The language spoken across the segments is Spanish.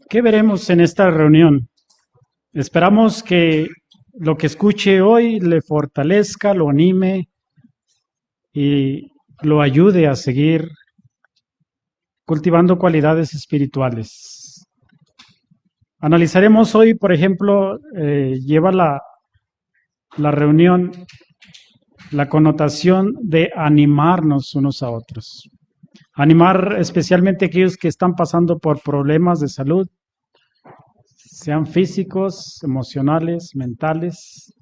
¿Qué veremos en esta reunión? Esperamos que lo que escuche hoy le fortalezca, lo anime y lo ayude a seguir cultivando cualidades espirituales. Analizaremos hoy, por ejemplo, lleva la reunión la connotación de animarnos unos a otros. Animar especialmente a aquellos que están pasando por problemas de salud, sean físicos, emocionales, mentales,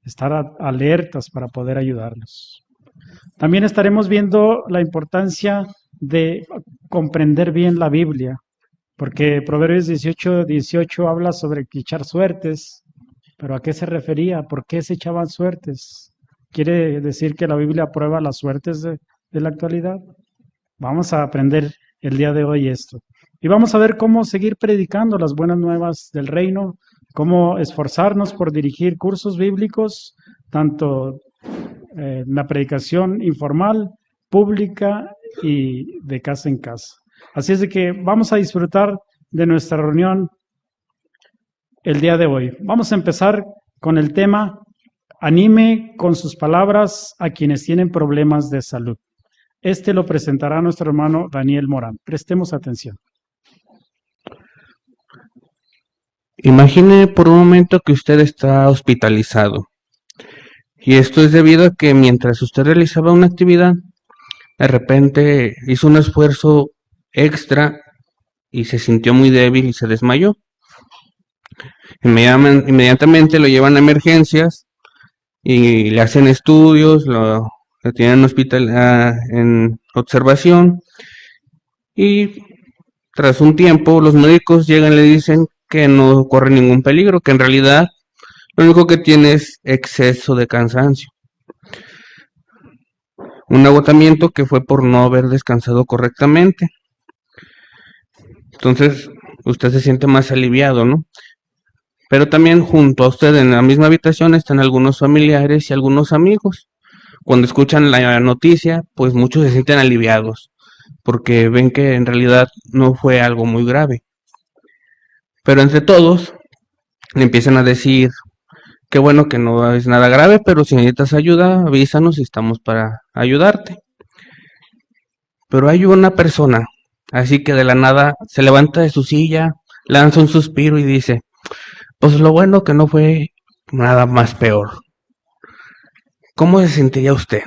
estar alertas para poder ayudarlos. También estaremos viendo la importancia de comprender bien la Biblia, porque Proverbios 18 habla sobre echar suertes, pero ¿a qué se refería? ¿Por qué se echaban suertes? ¿Quiere decir que la Biblia aprueba las suertes de la actualidad? Vamos a aprender el día de hoy esto. Y vamos a ver cómo seguir predicando las buenas nuevas del reino, cómo esforzarnos por dirigir cursos bíblicos, tanto la predicación informal, pública y de casa en casa. Así es de que vamos a disfrutar de nuestra reunión el día de hoy. Vamos a empezar con el tema anime con sus palabras a quienes tienen problemas de salud. Este lo presentará nuestro hermano Daniel Morán. Prestemos atención. Imagine por un momento que usted está hospitalizado. Y esto es debido a que mientras usted realizaba una actividad, de repente hizo un esfuerzo extra y se sintió muy débil y se desmayó. Inmediatamente lo llevan a emergencias y le hacen estudios, lo tienen en observación y tras un tiempo los médicos llegan y le dicen que no corre ningún peligro, que en realidad lo único que tiene es exceso de cansancio. Un agotamiento que fue por no haber descansado correctamente. Entonces, usted se siente más aliviado, ¿no? Pero también junto a usted en la misma habitación están algunos familiares y algunos amigos. Cuando escuchan la noticia, pues muchos se sienten aliviados, porque ven que en realidad no fue algo muy grave. Pero entre todos le empiezan a decir, qué bueno que no es nada grave, pero si necesitas ayuda, avísanos y estamos para ayudarte. Pero hay una persona, así que de la nada se levanta de su silla, lanza un suspiro y dice, pues lo bueno que no fue nada más peor. ¿Cómo se sentiría usted?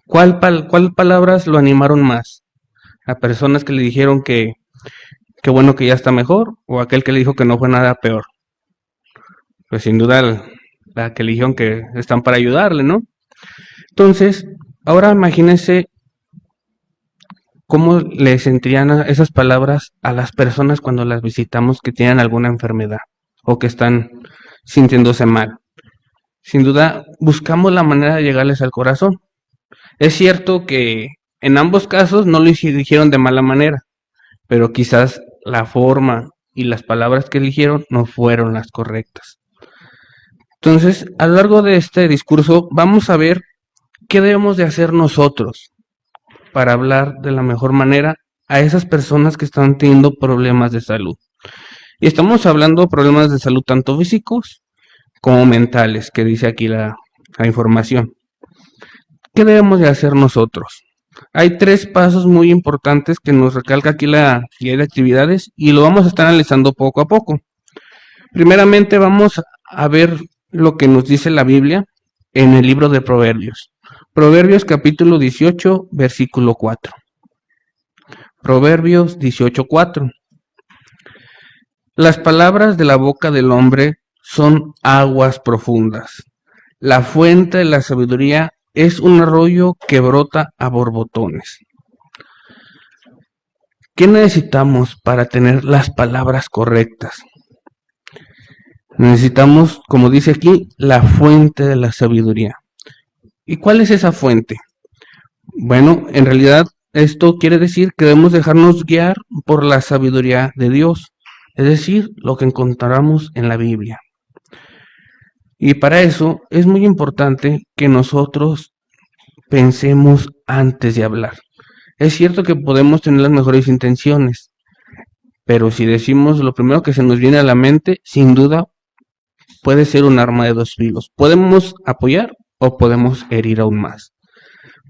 ¿Cuál palabras lo animaron más? ¿A personas que le dijeron que qué bueno que ya está mejor o aquel que le dijo que no fue nada peor? Pues sin duda la que le dijeron que están para ayudarle, ¿no? Entonces, ahora imagínense cómo le sentirían esas palabras a las personas cuando las visitamos que tienen alguna enfermedad o que están sintiéndose mal. Sin duda, buscamos la manera de llegarles al corazón. Es cierto que en ambos casos no lo dijeron de mala manera, pero quizás la forma y las palabras que eligieron no fueron las correctas. Entonces, a lo largo de este discurso vamos a ver qué debemos de hacer nosotros para hablar de la mejor manera a esas personas que están teniendo problemas de salud. Y estamos hablando de problemas de salud tanto físicos como mentales, que dice aquí la información. ¿Qué debemos de hacer nosotros? Hay 3 pasos muy importantes que nos recalca aquí la guía de actividades y lo vamos a estar analizando poco a poco. Primeramente vamos a ver lo que nos dice la Biblia en el libro de Proverbios. Proverbios capítulo 18, versículo 4. Proverbios 18:4. Las palabras de la boca del hombre son aguas profundas. La fuente de la sabiduría es un arroyo que brota a borbotones. ¿Qué necesitamos para tener las palabras correctas? Necesitamos, como dice aquí, la fuente de la sabiduría. ¿Y cuál es esa fuente? Bueno, en realidad esto quiere decir que debemos dejarnos guiar por la sabiduría de Dios, es decir, lo que encontramos en la Biblia. Y para eso es muy importante que nosotros pensemos antes de hablar. Es cierto que podemos tener las mejores intenciones, pero si decimos lo primero que se nos viene a la mente, sin duda puede ser un arma de dos filos. Podemos apoyar o podemos herir aún más.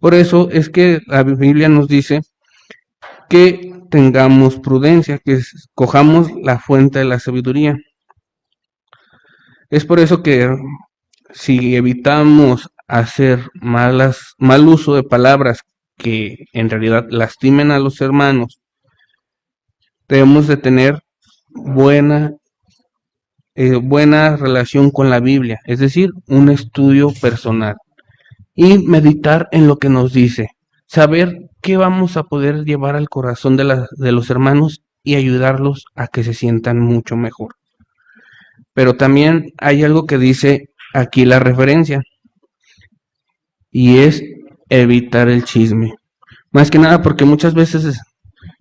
Por eso es que la Biblia nos dice que tengamos prudencia, que escojamos la fuente de la sabiduría. Es por eso que si evitamos hacer mal uso de palabras que en realidad lastimen a los hermanos, debemos de tener buena relación con la Biblia, es decir, un estudio personal y meditar en lo que nos dice, saber qué vamos a poder llevar al corazón de los hermanos y ayudarlos a que se sientan mucho mejor. Pero también hay algo que dice aquí la referencia, y es evitar el chisme. Más que nada porque muchas veces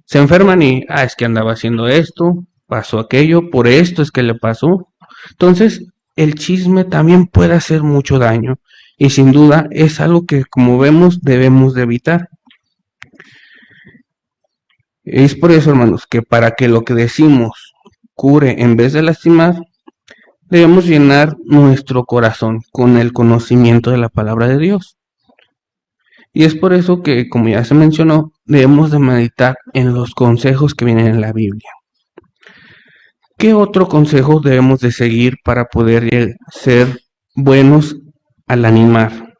se enferman y, es que andaba haciendo esto, pasó aquello, por esto es que le pasó. Entonces, el chisme también puede hacer mucho daño y sin duda es algo que, como vemos, debemos de evitar. Es por eso, hermanos, que para que lo que decimos cure en vez de lastimar, debemos llenar nuestro corazón con el conocimiento de la palabra de Dios. Y es por eso que, como ya se mencionó, debemos de meditar en los consejos que vienen en la Biblia. ¿Qué otro consejo debemos de seguir para poder ser buenos al animar?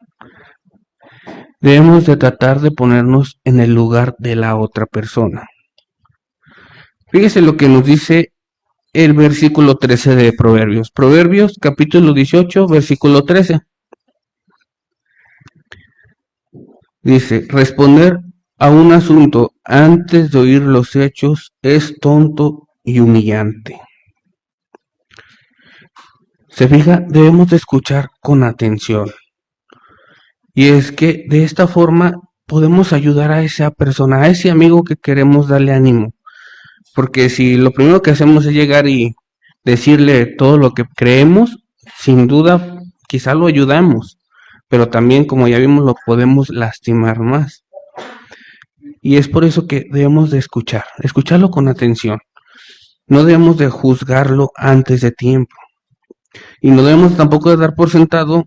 Debemos de tratar de ponernos en el lugar de la otra persona. Fíjese lo que nos dice el versículo 13 de Proverbios. Proverbios capítulo 18, versículo 13. Dice, responder a un asunto antes de oír los hechos es tonto y humillante. Se fija, debemos de escuchar con atención. Y es que de esta forma podemos ayudar a esa persona, a ese amigo que queremos darle ánimo. Porque si lo primero que hacemos es llegar y decirle todo lo que creemos, sin duda quizá lo ayudamos, pero también, como ya vimos, lo podemos lastimar más. Y es por eso que debemos de escucharlo con atención. No debemos de juzgarlo antes de tiempo. Y no debemos tampoco de dar por sentado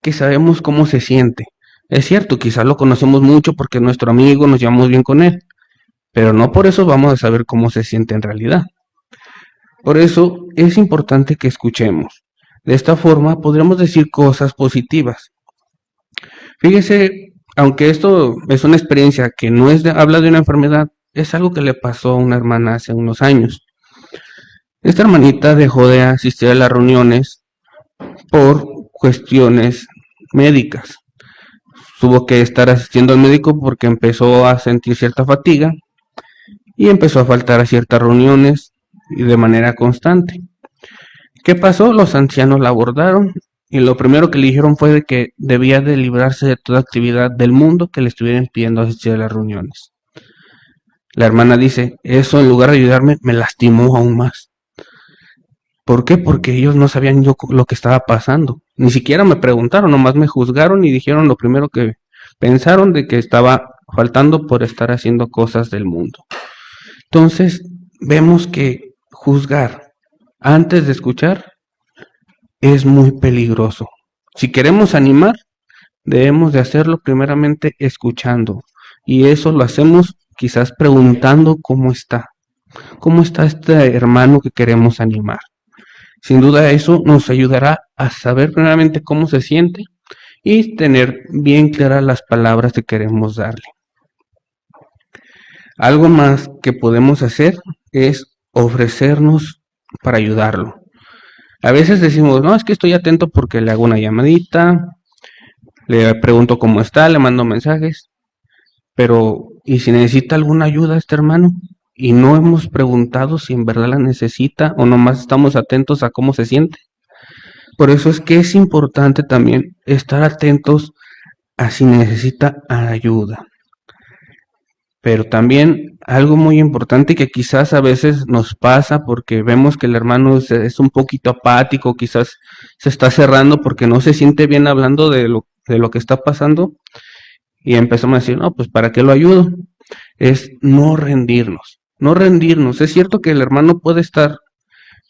que sabemos cómo se siente. Es cierto, quizá lo conocemos mucho porque es nuestro amigo, nos llevamos bien con él, pero no por eso vamos a saber cómo se siente en realidad. Por eso es importante que escuchemos. De esta forma podremos decir cosas positivas. Fíjese, aunque esto es una experiencia que no habla de una enfermedad, es algo que le pasó a una hermana hace unos años. Esta hermanita dejó de asistir a las reuniones por cuestiones médicas. Tuvo que estar asistiendo al médico porque empezó a sentir cierta fatiga y empezó a faltar a ciertas reuniones y de manera constante. ¿Qué pasó? Los ancianos la abordaron y lo primero que le dijeron fue de que debía de librarse de toda actividad del mundo que le estuviera impidiendo asistir a las reuniones. La hermana dice, eso en lugar de ayudarme me lastimó aún más. ¿Por qué? Porque ellos no sabían yo lo que estaba pasando. Ni siquiera me preguntaron, nomás me juzgaron y dijeron lo primero que pensaron de que estaba faltando por estar haciendo cosas del mundo. Entonces, vemos que juzgar antes de escuchar es muy peligroso. Si queremos animar, debemos de hacerlo primeramente escuchando. Y eso lo hacemos quizás preguntando cómo está. ¿Cómo está este hermano que queremos animar? Sin duda eso nos ayudará a saber primeramente cómo se siente y tener bien claras las palabras que queremos darle. Algo más que podemos hacer es ofrecernos para ayudarlo. A veces decimos, no, es que estoy atento porque le hago una llamadita, le pregunto cómo está, le mando mensajes, pero ¿y si necesita alguna ayuda este hermano? Y no hemos preguntado si en verdad la necesita o nomás estamos atentos a cómo se siente. Por eso es que es importante también estar atentos a si necesita ayuda. Pero también algo muy importante que quizás a veces nos pasa porque vemos que el hermano es un poquito apático, quizás se está cerrando porque no se siente bien hablando de lo que está pasando y empezamos a decir, no, pues ¿para qué lo ayudo? Es no rendirnos. no rendirnos. Es cierto que el hermano puede estar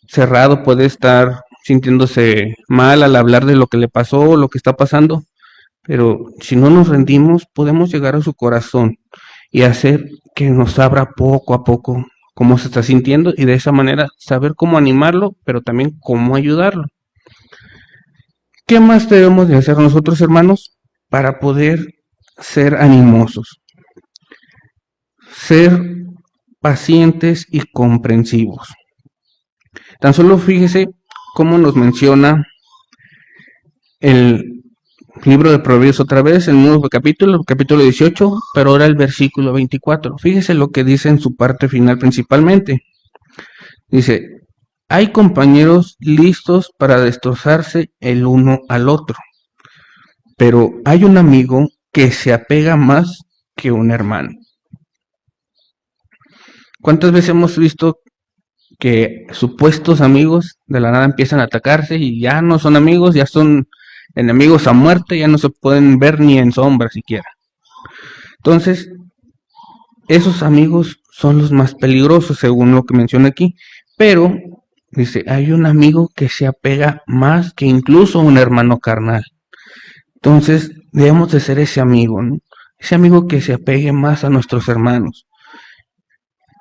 cerrado, puede estar sintiéndose mal al hablar de lo que le pasó, lo que está pasando, pero si no nos rendimos, podemos llegar a su corazón y hacer que nos abra poco a poco cómo se está sintiendo y de esa manera saber cómo animarlo, pero también cómo ayudarlo. ¿Qué más debemos de hacer nosotros, hermanos, para poder ser animosos? Ser pacientes y comprensivos. Tan solo fíjese cómo nos menciona el libro de Proverbios otra vez, el nuevo capítulo 18, pero ahora el versículo 24. Fíjese lo que dice en su parte final principalmente. Dice, hay compañeros listos para destrozarse el uno al otro, pero hay un amigo que se apega más que un hermano. ¿Cuántas veces hemos visto que supuestos amigos de la nada empiezan a atacarse y ya no son amigos, ya son enemigos a muerte, ya no se pueden ver ni en sombra siquiera? Entonces, esos amigos son los más peligrosos según lo que menciona aquí, pero dice, hay un amigo que se apega más que incluso un hermano carnal. Entonces, debemos de ser ese amigo, ¿no? Ese amigo que se apegue más a nuestros hermanos.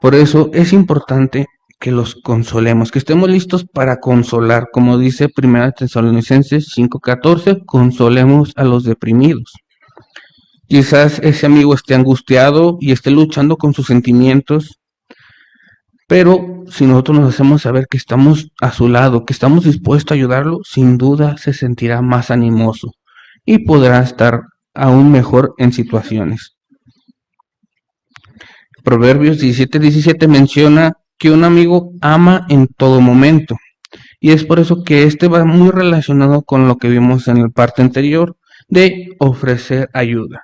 Por eso es importante que los consolemos, que estemos listos para consolar, como dice 1 Tesalonicenses 5:14, consolemos a los deprimidos. Quizás ese amigo esté angustiado y esté luchando con sus sentimientos, pero si nosotros nos hacemos saber que estamos a su lado, que estamos dispuestos a ayudarlo, sin duda se sentirá más animoso y podrá estar aún mejor en situaciones. Proverbios 17:17 menciona que un amigo ama en todo momento. Y es por eso que este va muy relacionado con lo que vimos en la parte anterior de ofrecer ayuda.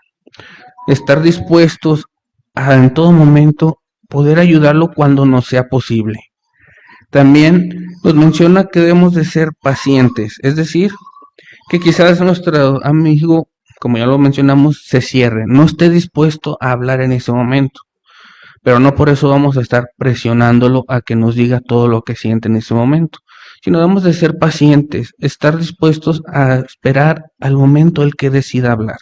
Estar dispuestos a en todo momento poder ayudarlo cuando nos sea posible. También nos menciona que debemos de ser pacientes, es decir, que quizás nuestro amigo, como ya lo mencionamos, se cierre, no esté dispuesto a hablar en ese momento. Pero no por eso vamos a estar presionándolo a que nos diga todo lo que siente en ese momento, sino debemos de ser pacientes, estar dispuestos a esperar al momento el que decida hablar.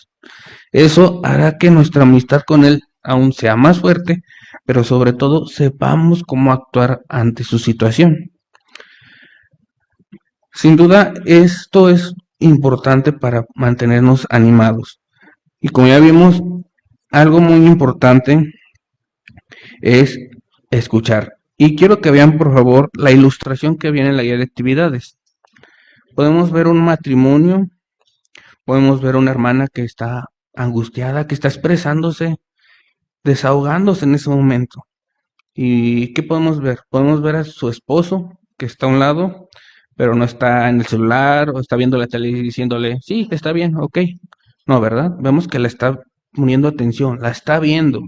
Eso hará que nuestra amistad con él aún sea más fuerte, pero sobre todo sepamos cómo actuar ante su situación. Sin duda, esto es importante para mantenernos animados. Y como ya vimos, algo muy importante es escuchar. Y quiero que vean, por favor, la ilustración que viene en la guía de actividades. Podemos ver un matrimonio, podemos ver una hermana que está angustiada, que está expresándose, desahogándose en ese momento. ¿Y qué podemos ver? Podemos ver a su esposo, que está a un lado, pero no está en el celular, o está viendo la tele y diciéndole, sí, está bien, ok. No, ¿verdad? Vemos que la está poniendo atención, la está viendo,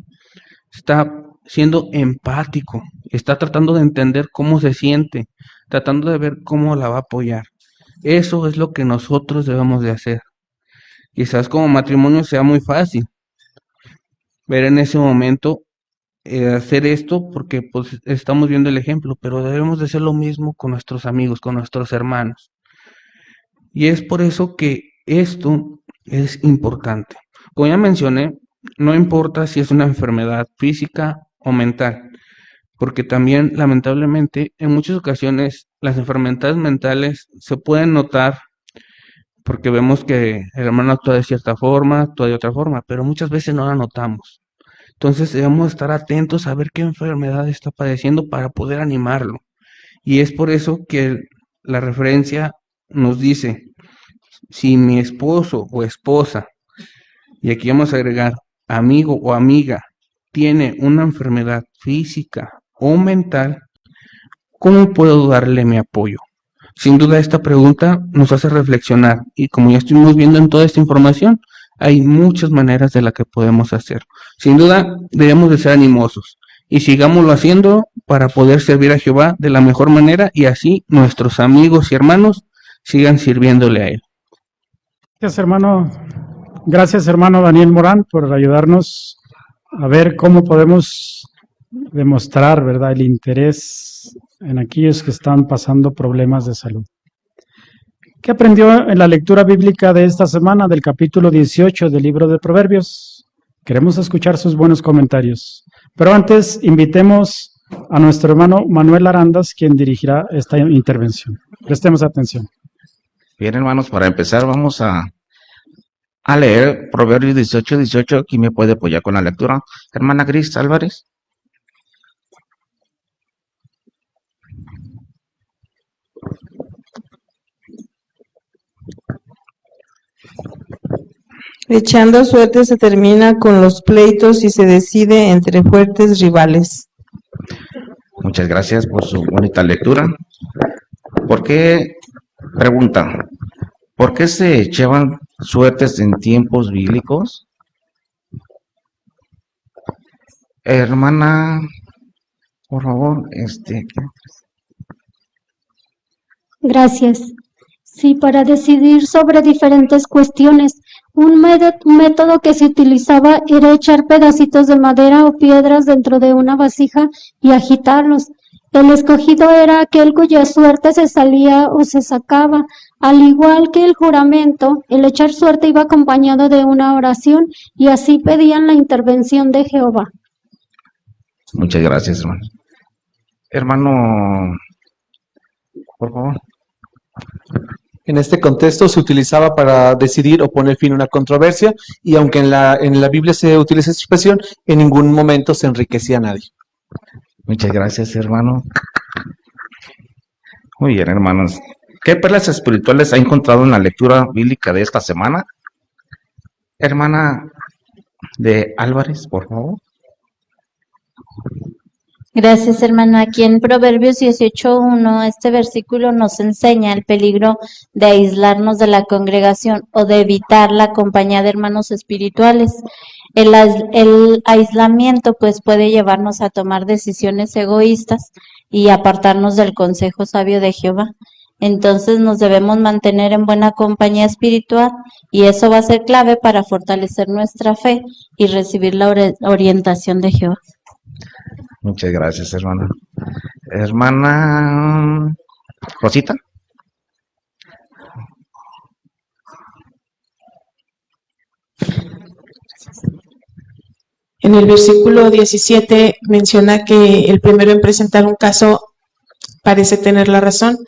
está siendo empático, está tratando de entender cómo se siente, tratando de ver cómo la va a apoyar. Eso es lo que nosotros debemos de hacer. Quizás como matrimonio sea muy fácil ver en ese momento hacer esto porque pues estamos viendo el ejemplo, pero debemos de hacer lo mismo con nuestros amigos, con nuestros hermanos. Y es por eso que esto es importante. Como ya mencioné, no importa si es una enfermedad física o mental, porque también lamentablemente en muchas ocasiones las enfermedades mentales se pueden notar porque vemos que el hermano actúa de cierta forma, actúa de otra forma, pero muchas veces no la notamos. Entonces debemos estar atentos a ver qué enfermedad está padeciendo para poder animarlo. Y es por eso que la referencia nos dice, si mi esposo o esposa, y aquí vamos a agregar amigo o amiga, tiene una enfermedad física o mental, ¿cómo puedo darle mi apoyo? Sin duda esta pregunta nos hace reflexionar y como ya estuvimos viendo en toda esta información, hay muchas maneras de las que podemos hacer. Sin duda debemos de ser animosos y sigámoslo haciendo para poder servir a Jehová de la mejor manera y así nuestros amigos y hermanos sigan sirviéndole a Él. Gracias hermano Daniel Morán por ayudarnos a ver cómo podemos demostrar, ¿verdad?, el interés en aquellos que están pasando problemas de salud. ¿Qué aprendió en la lectura bíblica de esta semana del capítulo 18 del libro de Proverbios? Queremos escuchar sus buenos comentarios. Pero antes, invitemos a nuestro hermano Manuel Arandas, quien dirigirá esta intervención. Prestemos atención. Bien, hermanos, para empezar vamos a leer Proverbios 18:18. ¿Quién me puede apoyar con la lectura? Hermana Gris Álvarez. Echando suerte se termina con los pleitos y se decide entre fuertes rivales. Muchas gracias por su bonita lectura. Pregunta, ¿por qué se echaban suertes en tiempos bíblicos? Hermana, por favor, Gracias. Sí, para decidir sobre diferentes cuestiones. Un método que se utilizaba era echar pedacitos de madera o piedras dentro de una vasija y agitarlos. El escogido era aquel cuya suerte se salía o se sacaba. Al igual que el juramento, el echar suerte iba acompañado de una oración y así pedían la intervención de Jehová. Muchas gracias, hermano. Hermano, por favor. En este contexto se utilizaba para decidir o poner fin a una controversia, y aunque en la Biblia se utiliza esta expresión, en ningún momento se enriquecía a nadie. Muchas gracias, hermano. Muy bien, hermanos. ¿Qué perlas espirituales ha encontrado en la lectura bíblica de esta semana? Hermana de Álvarez, por favor. Gracias, hermano. Aquí en Proverbios 18:1, este versículo nos enseña el peligro de aislarnos de la congregación o de evitar la compañía de hermanos espirituales. El aislamiento pues puede llevarnos a tomar decisiones egoístas y apartarnos del consejo sabio de Jehová. Entonces nos debemos mantener en buena compañía espiritual y eso va a ser clave para fortalecer nuestra fe y recibir la orientación de Jehová. Muchas gracias, hermana. Hermana Rosita. En el versículo 17 menciona que el primero en presentar un caso parece tener la razón,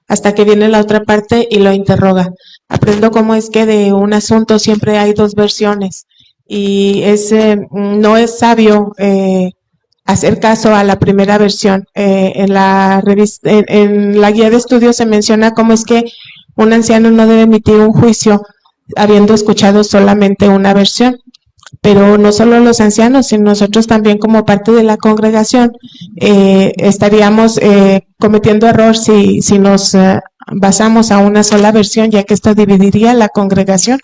hasta que viene la otra parte y lo interroga. Aprendo cómo es que de un asunto siempre hay dos versiones y no es sabio hacer caso a la primera versión. En la guía de estudios se menciona cómo es que un anciano no debe emitir un juicio habiendo escuchado solamente una versión. Pero no solo los ancianos, sino nosotros también como parte de la congregación estaríamos cometiendo error si nos basamos a una sola versión, ya que esto dividiría la congregación.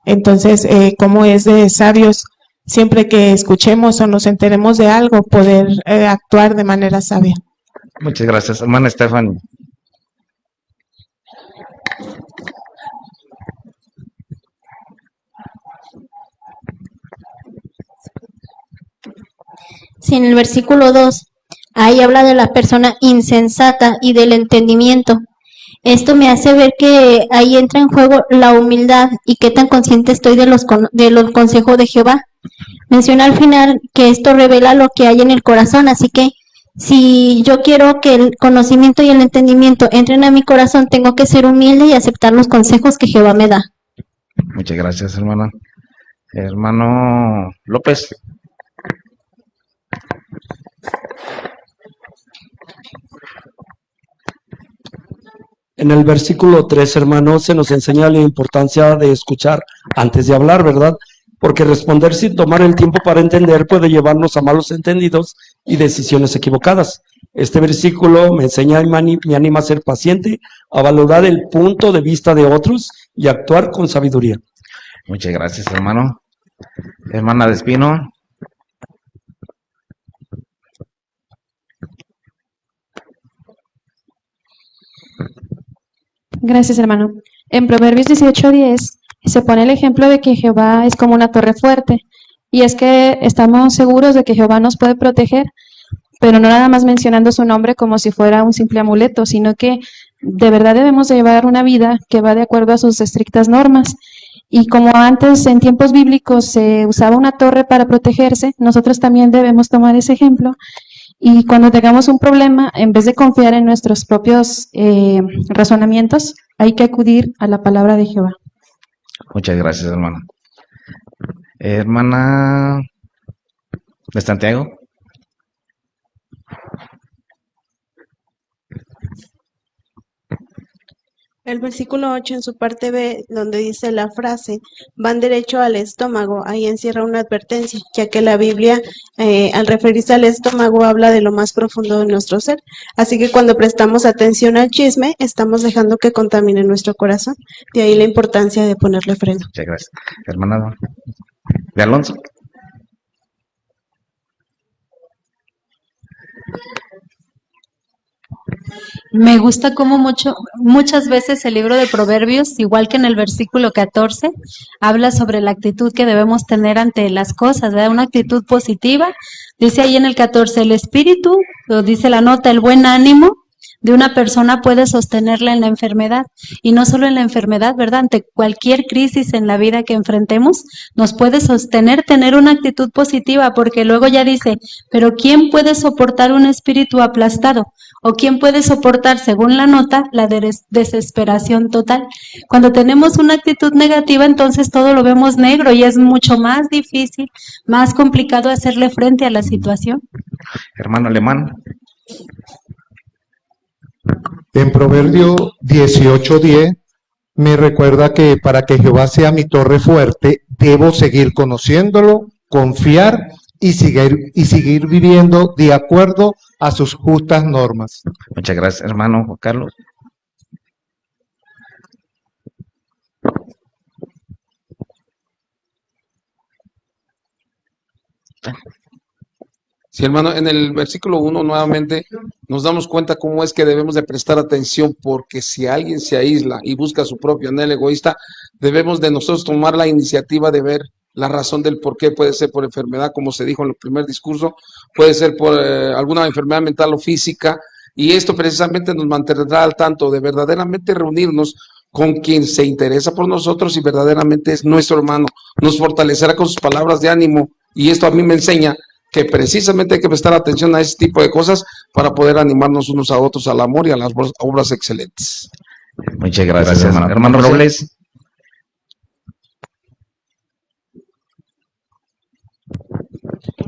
Entonces, como es de sabios, siempre que escuchemos o nos enteremos de algo, poder actuar de manera sabia. Muchas gracias, hermana Stephanie. Sí, en el versículo 2, ahí habla de la persona insensata y del entendimiento. Esto me hace ver que ahí entra en juego la humildad y qué tan consciente estoy de los consejos de Jehová. Menciona al final que esto revela lo que hay en el corazón, así que si yo quiero que el conocimiento y el entendimiento entren a mi corazón, tengo que ser humilde y aceptar los consejos que Jehová me da. Muchas gracias, hermana. Hermano López. En el versículo 3, hermanos, se nos enseña la importancia de escuchar antes de hablar, ¿verdad? Porque responder sin tomar el tiempo para entender puede llevarnos a malos entendidos y decisiones equivocadas. Este versículo me enseña y me anima a ser paciente, a valorar el punto de vista de otros y actuar con sabiduría. Muchas gracias, hermano. Hermana de Espino. Gracias, hermano. En Proverbios 18:10 se pone el ejemplo de que Jehová es como una torre fuerte, y es que estamos seguros de que Jehová nos puede proteger pero no nada más mencionando su nombre como si fuera un simple amuleto, sino que de verdad debemos de llevar una vida que va de acuerdo a sus estrictas normas. Y como antes en tiempos bíblicos se usaba una torre para protegerse, nosotros también debemos tomar ese ejemplo. Y cuando tengamos un problema, en vez de confiar en nuestros propios razonamientos, hay que acudir a la palabra de Jehová. Muchas gracias, hermana. Hermana de Santiago. El versículo 8 en su parte B, donde dice la frase, van derecho al estómago, ahí encierra una advertencia, ya que la Biblia, al referirse al estómago, habla de lo más profundo de nuestro ser. Así que cuando prestamos atención al chisme, estamos dejando que contamine nuestro corazón. De ahí la importancia de ponerle freno. Muchas gracias. Hermana de Alonso. Me gusta cómo muchas veces el libro de Proverbios, igual que en el versículo 14, habla sobre la actitud que debemos tener ante las cosas, ¿verdad? Una actitud positiva. Dice ahí en el 14, el espíritu, o dice la nota, el buen ánimo de una persona puede sostenerla en la enfermedad. Y no solo en la enfermedad, ¿verdad? Ante cualquier crisis en la vida que enfrentemos, nos puede sostener tener una actitud positiva, porque luego ya dice, pero ¿quién puede soportar un espíritu aplastado? ¿O quién puede soportar, según la nota, la desesperación total? Cuando tenemos una actitud negativa, entonces todo lo vemos negro y es mucho más difícil, más complicado hacerle frente a la situación. Hermano Alemán. En Proverbio 18:10 me recuerda que para que Jehová sea mi torre fuerte, debo seguir conociéndolo, confiar y seguir viviendo de acuerdo a sus justas normas. Muchas gracias, hermano Juan Carlos. Sí, hermano, en el versículo 1 nuevamente nos damos cuenta cómo es que debemos de prestar atención, porque si alguien se aísla y busca su propio anhelo egoísta, debemos de nosotros tomar la iniciativa de ver la razón del por qué. Puede ser por enfermedad, como se dijo en el primer discurso, puede ser por alguna enfermedad mental o física, y esto precisamente nos mantendrá al tanto de verdaderamente reunirnos con quien se interesa por nosotros y verdaderamente es nuestro hermano. Nos fortalecerá con sus palabras de ánimo, y esto a mí me enseña que precisamente hay que prestar atención a ese tipo de cosas para poder animarnos unos a otros al amor y a las obras excelentes. Muchas gracias, hermano. Hermano Robles.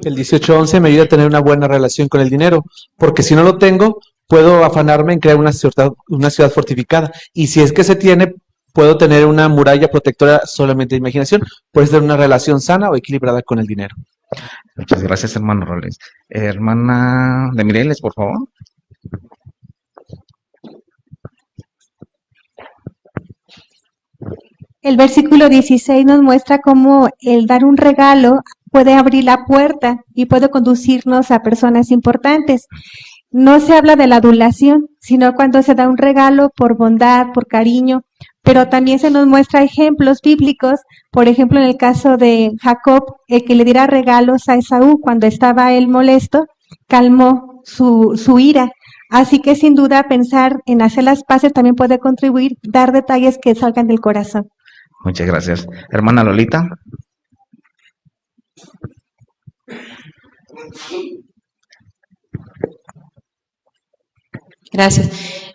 El 18:11 me ayuda a tener una buena relación con el dinero, porque si no lo tengo, puedo afanarme en crear una ciudad fortificada. Y si es que se tiene, puedo tener una muralla protectora solamente de imaginación. Puedes tener una relación sana o equilibrada con el dinero. Muchas gracias, hermano Robles. Hermana de Mireles, por favor. El versículo 16 nos muestra cómo el dar un regalo puede abrir la puerta y puede conducirnos a personas importantes. No se habla de la adulación, sino cuando se da un regalo por bondad, por cariño, pero también se nos muestra ejemplos bíblicos, por ejemplo, en el caso de Jacob, el que le diera regalos a Esaú cuando estaba él molesto, calmó su ira. Así que sin duda pensar en hacer las paces también puede contribuir, dar detalles que salgan del corazón. Muchas gracias. Hermana Lolita. Gracias.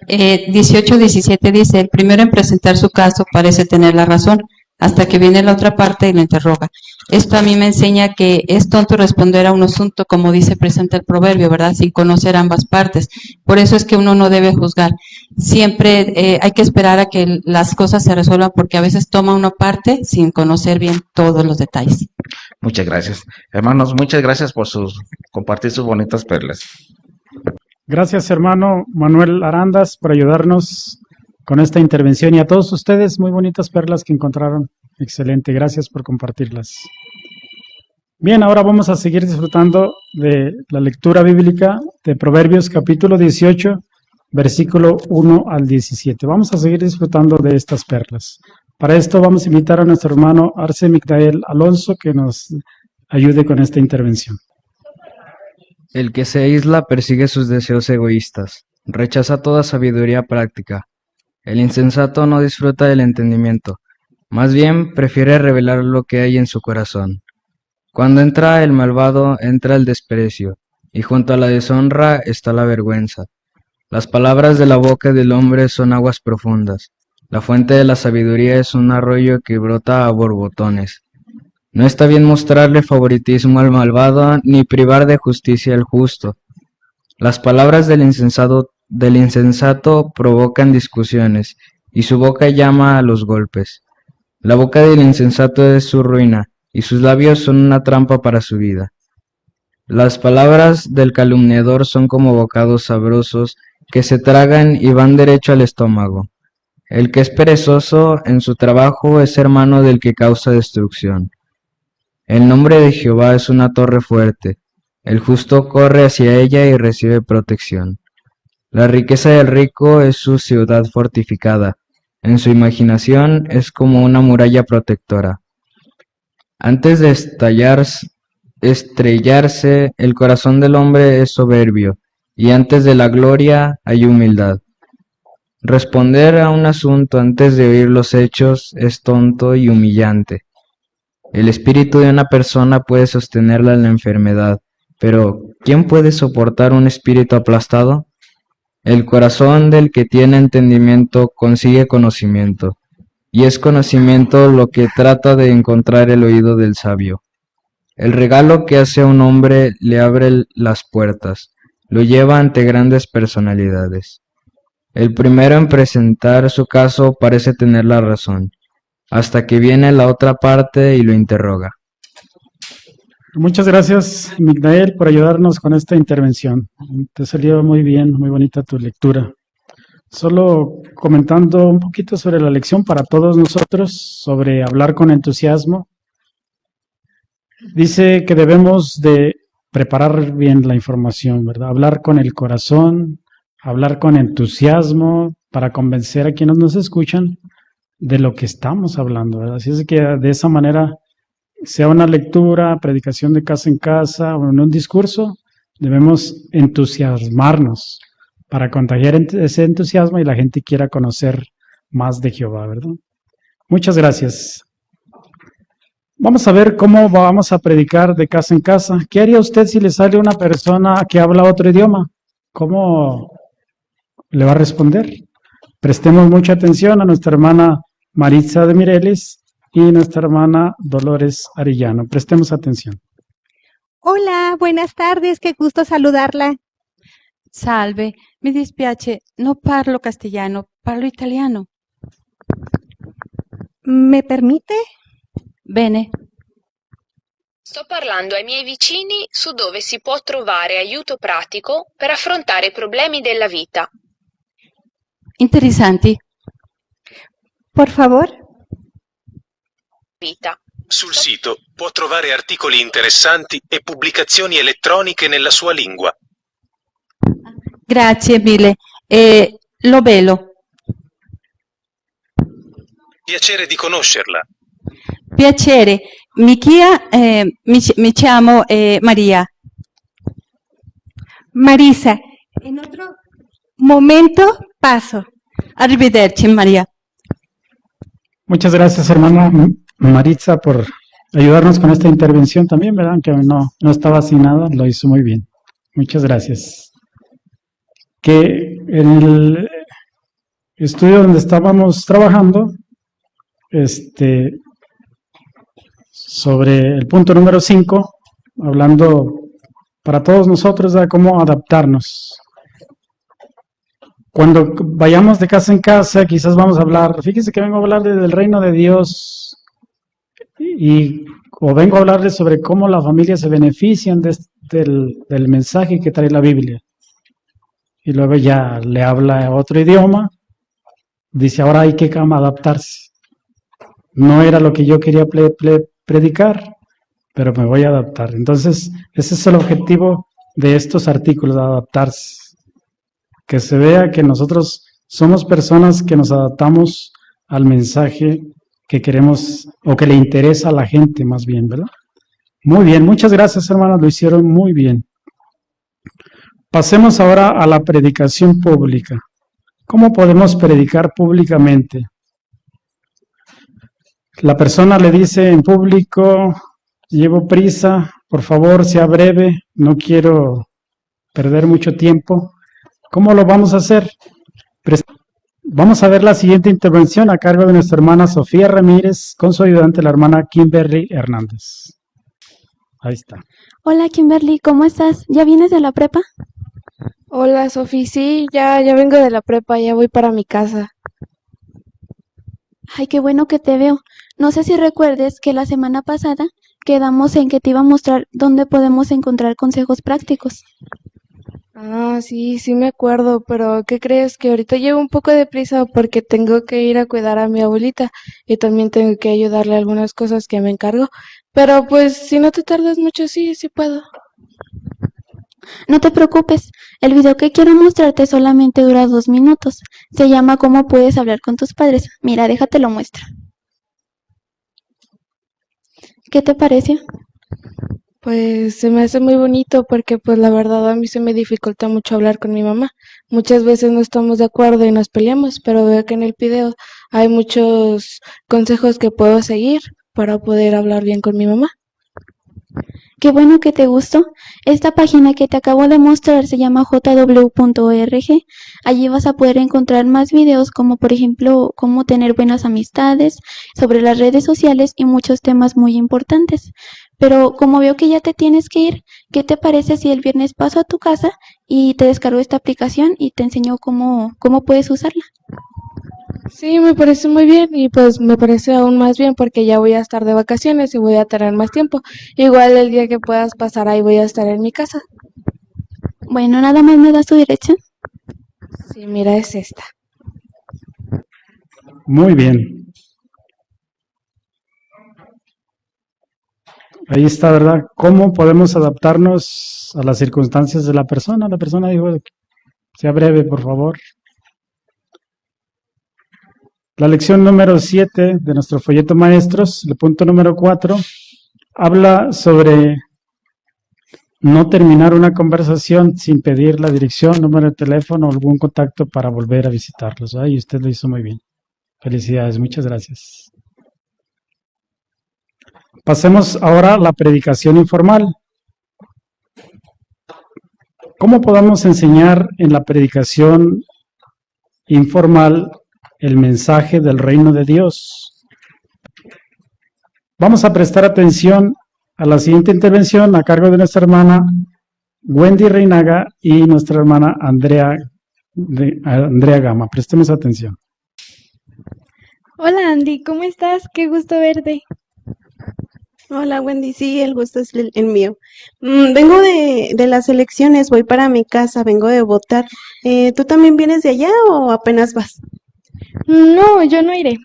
18:17 dice, el primero en presentar su caso parece tener la razón, hasta que viene la otra parte y lo interroga. Esto a mí me enseña que es tonto responder a un asunto, como dice presente el proverbio, ¿verdad? Sin conocer ambas partes. Por eso es que uno no debe juzgar. Siempre hay que esperar a que las cosas se resuelvan, porque a veces toma una parte sin conocer bien todos los detalles. Muchas gracias. Hermanos, muchas gracias por compartir sus bonitas perlas. Gracias, hermano Manuel Arandas, por ayudarnos con esta intervención, y a todos ustedes, muy bonitas perlas que encontraron. Excelente, gracias por compartirlas. Bien, ahora vamos a seguir disfrutando de la lectura bíblica de Proverbios capítulo 18, versículo 1 al 17. Vamos a seguir disfrutando de estas perlas. Para esto vamos a invitar a nuestro hermano Arce Migdael Alonso que nos ayude con esta intervención. El que se aísla persigue sus deseos egoístas, rechaza toda sabiduría práctica. El insensato no disfruta del entendimiento, más bien prefiere revelar lo que hay en su corazón. Cuando entra el malvado, entra el desprecio, y junto a la deshonra está la vergüenza. Las palabras de la boca del hombre son aguas profundas. La fuente de la sabiduría es un arroyo que brota a borbotones. No está bien mostrarle favoritismo al malvado, ni privar de justicia al justo. Las palabras del insensato provocan discusiones, y su boca llama a los golpes. La boca del insensato es su ruina, y sus labios son una trampa para su vida. Las palabras del calumniador son como bocados sabrosos que se tragan y van derecho al estómago. El que es perezoso en su trabajo es hermano del que causa destrucción. El nombre de Jehová es una torre fuerte. El justo corre hacia ella y recibe protección. La riqueza del rico es su ciudad fortificada. En su imaginación es como una muralla protectora. Antes de estrellarse, el corazón del hombre es soberbio, y antes de la gloria hay humildad. Responder a un asunto antes de oír los hechos es tonto y humillante. El espíritu de una persona puede sostenerla en la enfermedad, pero ¿quién puede soportar un espíritu aplastado? El corazón del que tiene entendimiento consigue conocimiento, y es conocimiento lo que trata de encontrar el oído del sabio. El regalo que hace a un hombre le abre las puertas, lo lleva ante grandes personalidades. El primero en presentar su caso parece tener la razón, hasta que viene la otra parte y lo interroga. Muchas gracias, Migdael, por ayudarnos con esta intervención. Te salió muy bien, muy bonita tu lectura. Solo comentando un poquito sobre la lección para todos nosotros, sobre hablar con entusiasmo. Dice que debemos de preparar bien la información, ¿verdad? Hablar con el corazón, hablar con entusiasmo para convencer a quienes nos escuchan de lo que estamos hablando, ¿verdad? Así es que de esa manera, sea una lectura, predicación de casa en casa o en un discurso, debemos entusiasmarnos para contagiar ese entusiasmo y la gente quiera conocer más de Jehová, ¿verdad? Muchas gracias. Vamos a ver cómo vamos a predicar de casa en casa. ¿Qué haría usted si le sale una persona que habla otro idioma? ¿Cómo le va a responder? Prestemos mucha atención a nuestra hermana Maritza de Mireles y nuestra hermana Dolores Arellano. Prestemos atención. Hola, buenas tardes, qué gusto saludarla. Salve, mi dispiace, no parlo castellano, parlo italiano. ¿Me permite? Bene. Sto parlando ai miei vicini su dove si può trovare aiuto pratico per affrontare i problemi della vita. Interessanti. Por favor. Sul sito può trovare articoli interessanti e pubblicazioni elettroniche nella sua lingua. Grazie mille. Lo velo. Piacere di conoscerla. Piacere. Mi chiamo Maria. Marisa. En otro momento paso. Arrivederci, María. Muchas gracias, hermana Maritza, por ayudarnos con esta intervención también, ¿verdad? Aunque no estaba sin nada, lo hizo muy bien. Muchas gracias. Que en el estudio donde estábamos trabajando, sobre el punto número 5, hablando para todos nosotros de cómo adaptarnos. Cuando vayamos de casa en casa, quizás vamos a hablar, fíjese que vengo a hablar del reino de Dios, o vengo a hablarles sobre cómo las familias se benefician del mensaje que trae la Biblia. Y luego ya le habla otro idioma, dice ahora hay que adaptarse. No era lo que yo quería predicar, pero me voy a adaptar. Entonces, ese es el objetivo de estos artículos, adaptarse. Que se vea que nosotros somos personas que nos adaptamos al mensaje que queremos o que le interesa a la gente más bien, ¿verdad? Muy bien, muchas gracias, hermanos, lo hicieron muy bien. Pasemos ahora a la predicación pública. ¿Cómo podemos predicar públicamente? La persona le dice en público, llevo prisa, por favor, sea breve, no quiero perder mucho tiempo. ¿Cómo lo vamos a hacer? Vamos a ver la siguiente intervención a cargo de nuestra hermana Sofía Ramírez con su ayudante, la hermana Kimberly Hernández. Ahí está. Hola Kimberly, ¿cómo estás? ¿Ya vienes de la prepa? Hola Sofi, sí, ya vengo de la prepa, ya voy para mi casa. Ay, qué bueno que te veo. No sé si recuerdes que la semana pasada quedamos en que te iba a mostrar dónde podemos encontrar consejos prácticos. Ah, sí me acuerdo, pero ¿qué crees? Que ahorita llevo un poco de prisa porque tengo que ir a cuidar a mi abuelita y también tengo que ayudarle a algunas cosas que me encargó. Pero pues si no te tardas mucho, sí puedo. No te preocupes, el video que quiero mostrarte solamente dura 2 minutos. Se llama ¿Cómo puedes hablar con tus padres? Mira, déjate lo muestro. ¿Qué te parece? Pues se me hace muy bonito porque pues la verdad a mí se me dificulta mucho hablar con mi mamá. Muchas veces no estamos de acuerdo y nos peleamos, pero veo que en el video hay muchos consejos que puedo seguir para poder hablar bien con mi mamá. Qué bueno que te gustó. Esta página que te acabo de mostrar se llama jw.org. Allí vas a poder encontrar más videos como por ejemplo cómo tener buenas amistades, sobre las redes sociales y muchos temas muy importantes. Pero como veo que ya te tienes que ir, ¿qué te parece si el viernes paso a tu casa y te descargo esta aplicación y te enseño cómo puedes usarla? Sí, me parece muy bien y pues me parece aún más bien porque ya voy a estar de vacaciones y voy a tener más tiempo. Igual el día que puedas pasar ahí voy a estar en mi casa. Bueno, nada más me das tu dirección. Sí, mira, es esta. Muy bien. Ahí está, ¿verdad? ¿Cómo podemos adaptarnos a las circunstancias de la persona? La persona dijo, sea breve, por favor. La lección número 7 de nuestro folleto maestros, el punto número 4, habla sobre no terminar una conversación sin pedir la dirección, número de teléfono o algún contacto para volver a visitarlos. Y usted lo hizo muy bien. Felicidades, muchas gracias. Pasemos ahora a la predicación informal. ¿Cómo podemos enseñar en la predicación informal el mensaje del reino de Dios? Vamos a prestar atención a la siguiente intervención a cargo de nuestra hermana Wendy Reinaga y nuestra hermana Andrea Gama. Prestemos atención. Hola Andy, ¿cómo estás? Qué gusto verte. Hola Wendy, sí, el gusto es el mío. Vengo de las elecciones, voy para mi casa, vengo de votar. ¿Tú también vienes de allá o apenas vas? No, yo no iré.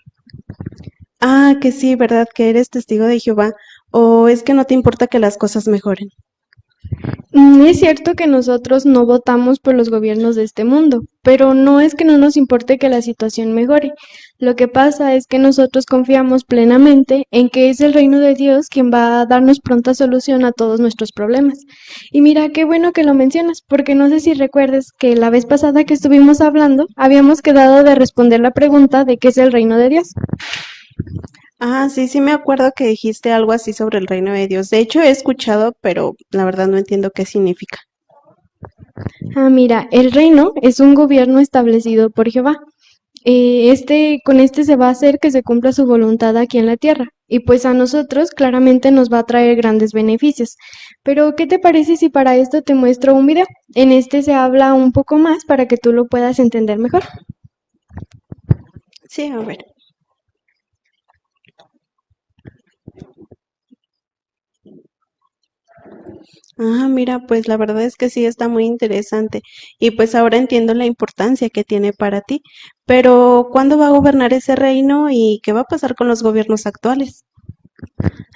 Ah, que sí, ¿verdad? Que eres testigo de Jehová. ¿O es que no te importa que las cosas mejoren? Es cierto que nosotros no votamos por los gobiernos de este mundo, pero no es que no nos importe que la situación mejore. Lo que pasa es que nosotros confiamos plenamente en que es el reino de Dios quien va a darnos pronta solución a todos nuestros problemas. Y mira, qué bueno que lo mencionas, porque no sé si recuerdes que la vez pasada que estuvimos hablando, habíamos quedado de responder la pregunta de qué es el reino de Dios. Ah, sí me acuerdo que dijiste algo así sobre el reino de Dios. De hecho, he escuchado, pero la verdad no entiendo qué significa. Ah, mira, el reino es un gobierno establecido por Jehová. Con este se va a hacer que se cumpla su voluntad aquí en la tierra. Y pues a nosotros claramente nos va a traer grandes beneficios. Pero, ¿qué te parece si para esto te muestro un video? En este se habla un poco más para que tú lo puedas entender mejor. Sí, a ver. Ah, mira, pues la verdad es que sí está muy interesante y pues ahora entiendo la importancia que tiene para ti. Pero, ¿cuándo va a gobernar ese reino y qué va a pasar con los gobiernos actuales?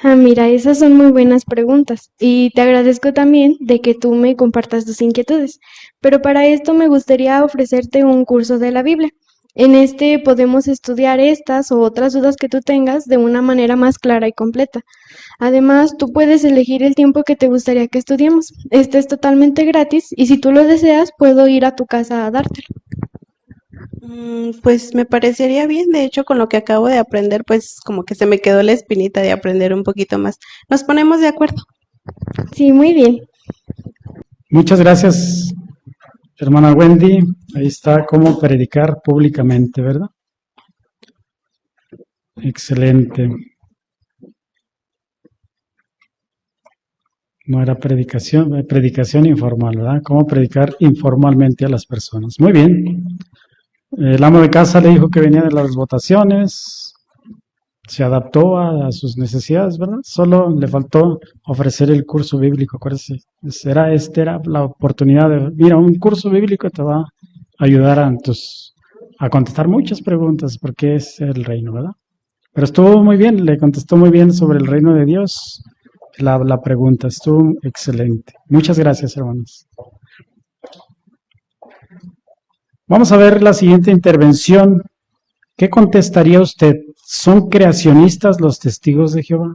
Ah, mira, esas son muy buenas preguntas y te agradezco también de que tú me compartas tus inquietudes. Pero para esto me gustaría ofrecerte un curso de la Biblia. En este podemos estudiar estas o otras dudas que tú tengas de una manera más clara y completa. Además, tú puedes elegir el tiempo que te gustaría que estudiemos. Este es totalmente gratis y si tú lo deseas, puedo ir a tu casa a dártelo. Pues me parecería bien, de hecho con lo que acabo de aprender, pues como que se me quedó la espinita de aprender un poquito más. Nos ponemos de acuerdo. Sí, muy bien. Muchas gracias, hermana Wendy. Ahí está cómo predicar públicamente, ¿verdad? Excelente. No era predicación informal, ¿verdad? Cómo predicar informalmente a las personas. Muy bien. El amo de casa le dijo que venía de las votaciones, se adaptó a sus necesidades, ¿verdad? Solo le faltó ofrecer el curso bíblico, acuérdense. Esta era la oportunidad de, mira, un curso bíblico te va a ayudar a contestar muchas preguntas, porque es el reino, ¿verdad? Pero estuvo muy bien, le contestó muy bien sobre el reino de Dios. La pregunta estuvo excelente. Muchas gracias, hermanos. Vamos a ver la siguiente intervención. ¿Qué contestaría usted? ¿Son creacionistas los testigos de Jehová?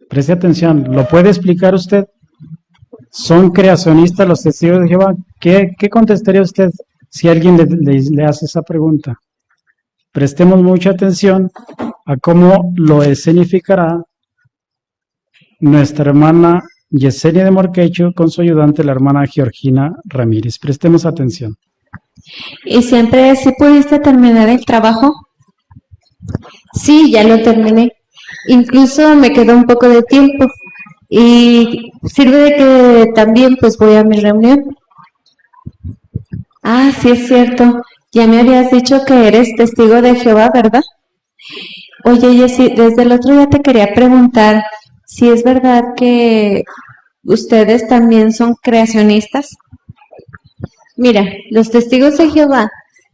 Preste atención, ¿lo puede explicar usted? ¿Son creacionistas los testigos de Jehová? ¿Qué contestaría usted si alguien le hace esa pregunta? Prestemos mucha atención a cómo lo escenificará nuestra hermana Yesenia de Morquecho con su ayudante, la hermana Georgina Ramírez. Prestemos atención. ¿Y siempre sí pudiste terminar el trabajo? Sí, ya lo terminé. Incluso me quedó un poco de tiempo y sirve de que también pues voy a mi reunión. Ah, sí es cierto. Ya me habías dicho que eres testigo de Jehová, ¿verdad? Oye, Jessy, desde el otro día te quería preguntar si es verdad que ustedes también son creacionistas. Mira, los testigos de Jehová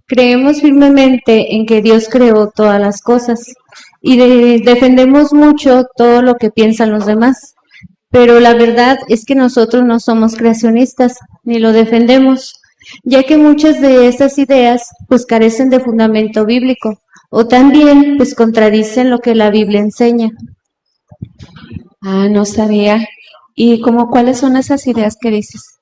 creemos firmemente en que Dios creó todas las cosas y defendemos mucho todo lo que piensan los demás, pero la verdad es que nosotros no somos creacionistas ni lo defendemos, ya que muchas de esas ideas pues carecen de fundamento bíblico o también pues contradicen lo que la Biblia enseña. Ah, no sabía. ¿Y como cuáles son esas ideas que dices?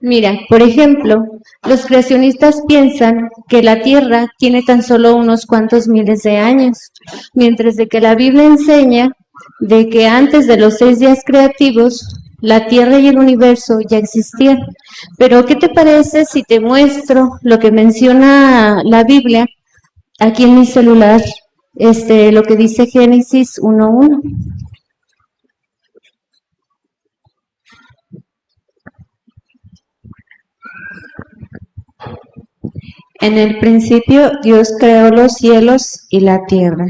Mira, por ejemplo, los creacionistas piensan que la Tierra tiene tan solo unos cuantos miles de años, mientras de que la Biblia enseña de que antes de los 6 días creativos, la Tierra y el universo ya existían. Pero, ¿qué te parece si te muestro lo que menciona la Biblia aquí en mi celular? Lo que dice Génesis 1:1. En el principio Dios creó los cielos y la tierra.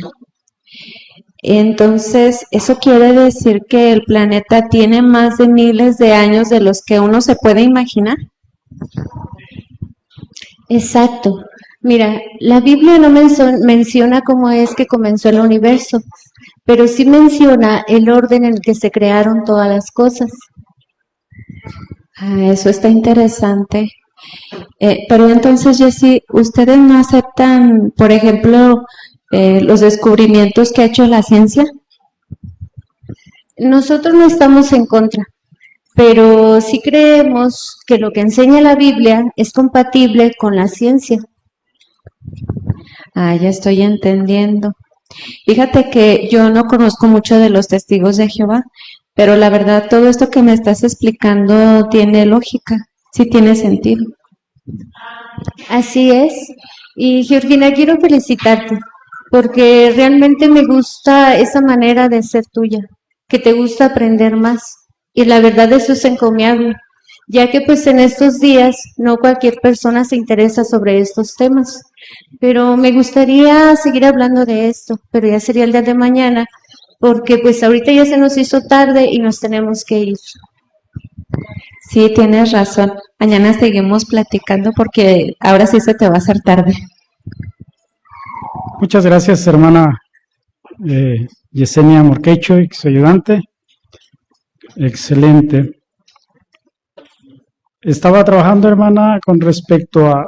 Entonces, eso quiere decir que el planeta tiene más de miles de años de los que uno se puede imaginar. Exacto. Mira, la Biblia no menciona cómo es que comenzó el universo, pero sí menciona el orden en el que se crearon todas las cosas. Ah, eso está interesante. Pero entonces, Jessy, ¿ustedes no aceptan, por ejemplo, los descubrimientos que ha hecho la ciencia? Nosotros no estamos en contra, pero sí creemos que lo que enseña la Biblia es compatible con la ciencia. Ah, ya estoy entendiendo. Fíjate que yo no conozco mucho de los testigos de Jehová, pero la verdad todo esto que me estás explicando tiene lógica, sí tiene sentido. Así es. Y Georgina, quiero felicitarte, porque realmente me gusta esa manera de ser tuya, que te gusta aprender más. Y la verdad eso es encomiable, ya que pues en estos días no cualquier persona se interesa sobre estos temas. Pero me gustaría seguir hablando de esto, pero ya sería el día de mañana, porque pues ahorita ya se nos hizo tarde y nos tenemos que ir. Sí, tienes razón. Mañana seguimos platicando porque ahora sí se te va a hacer tarde. Muchas gracias, hermana Yesenia Morquecho y su ayudante. Excelente. Estaba trabajando, hermana, con respecto a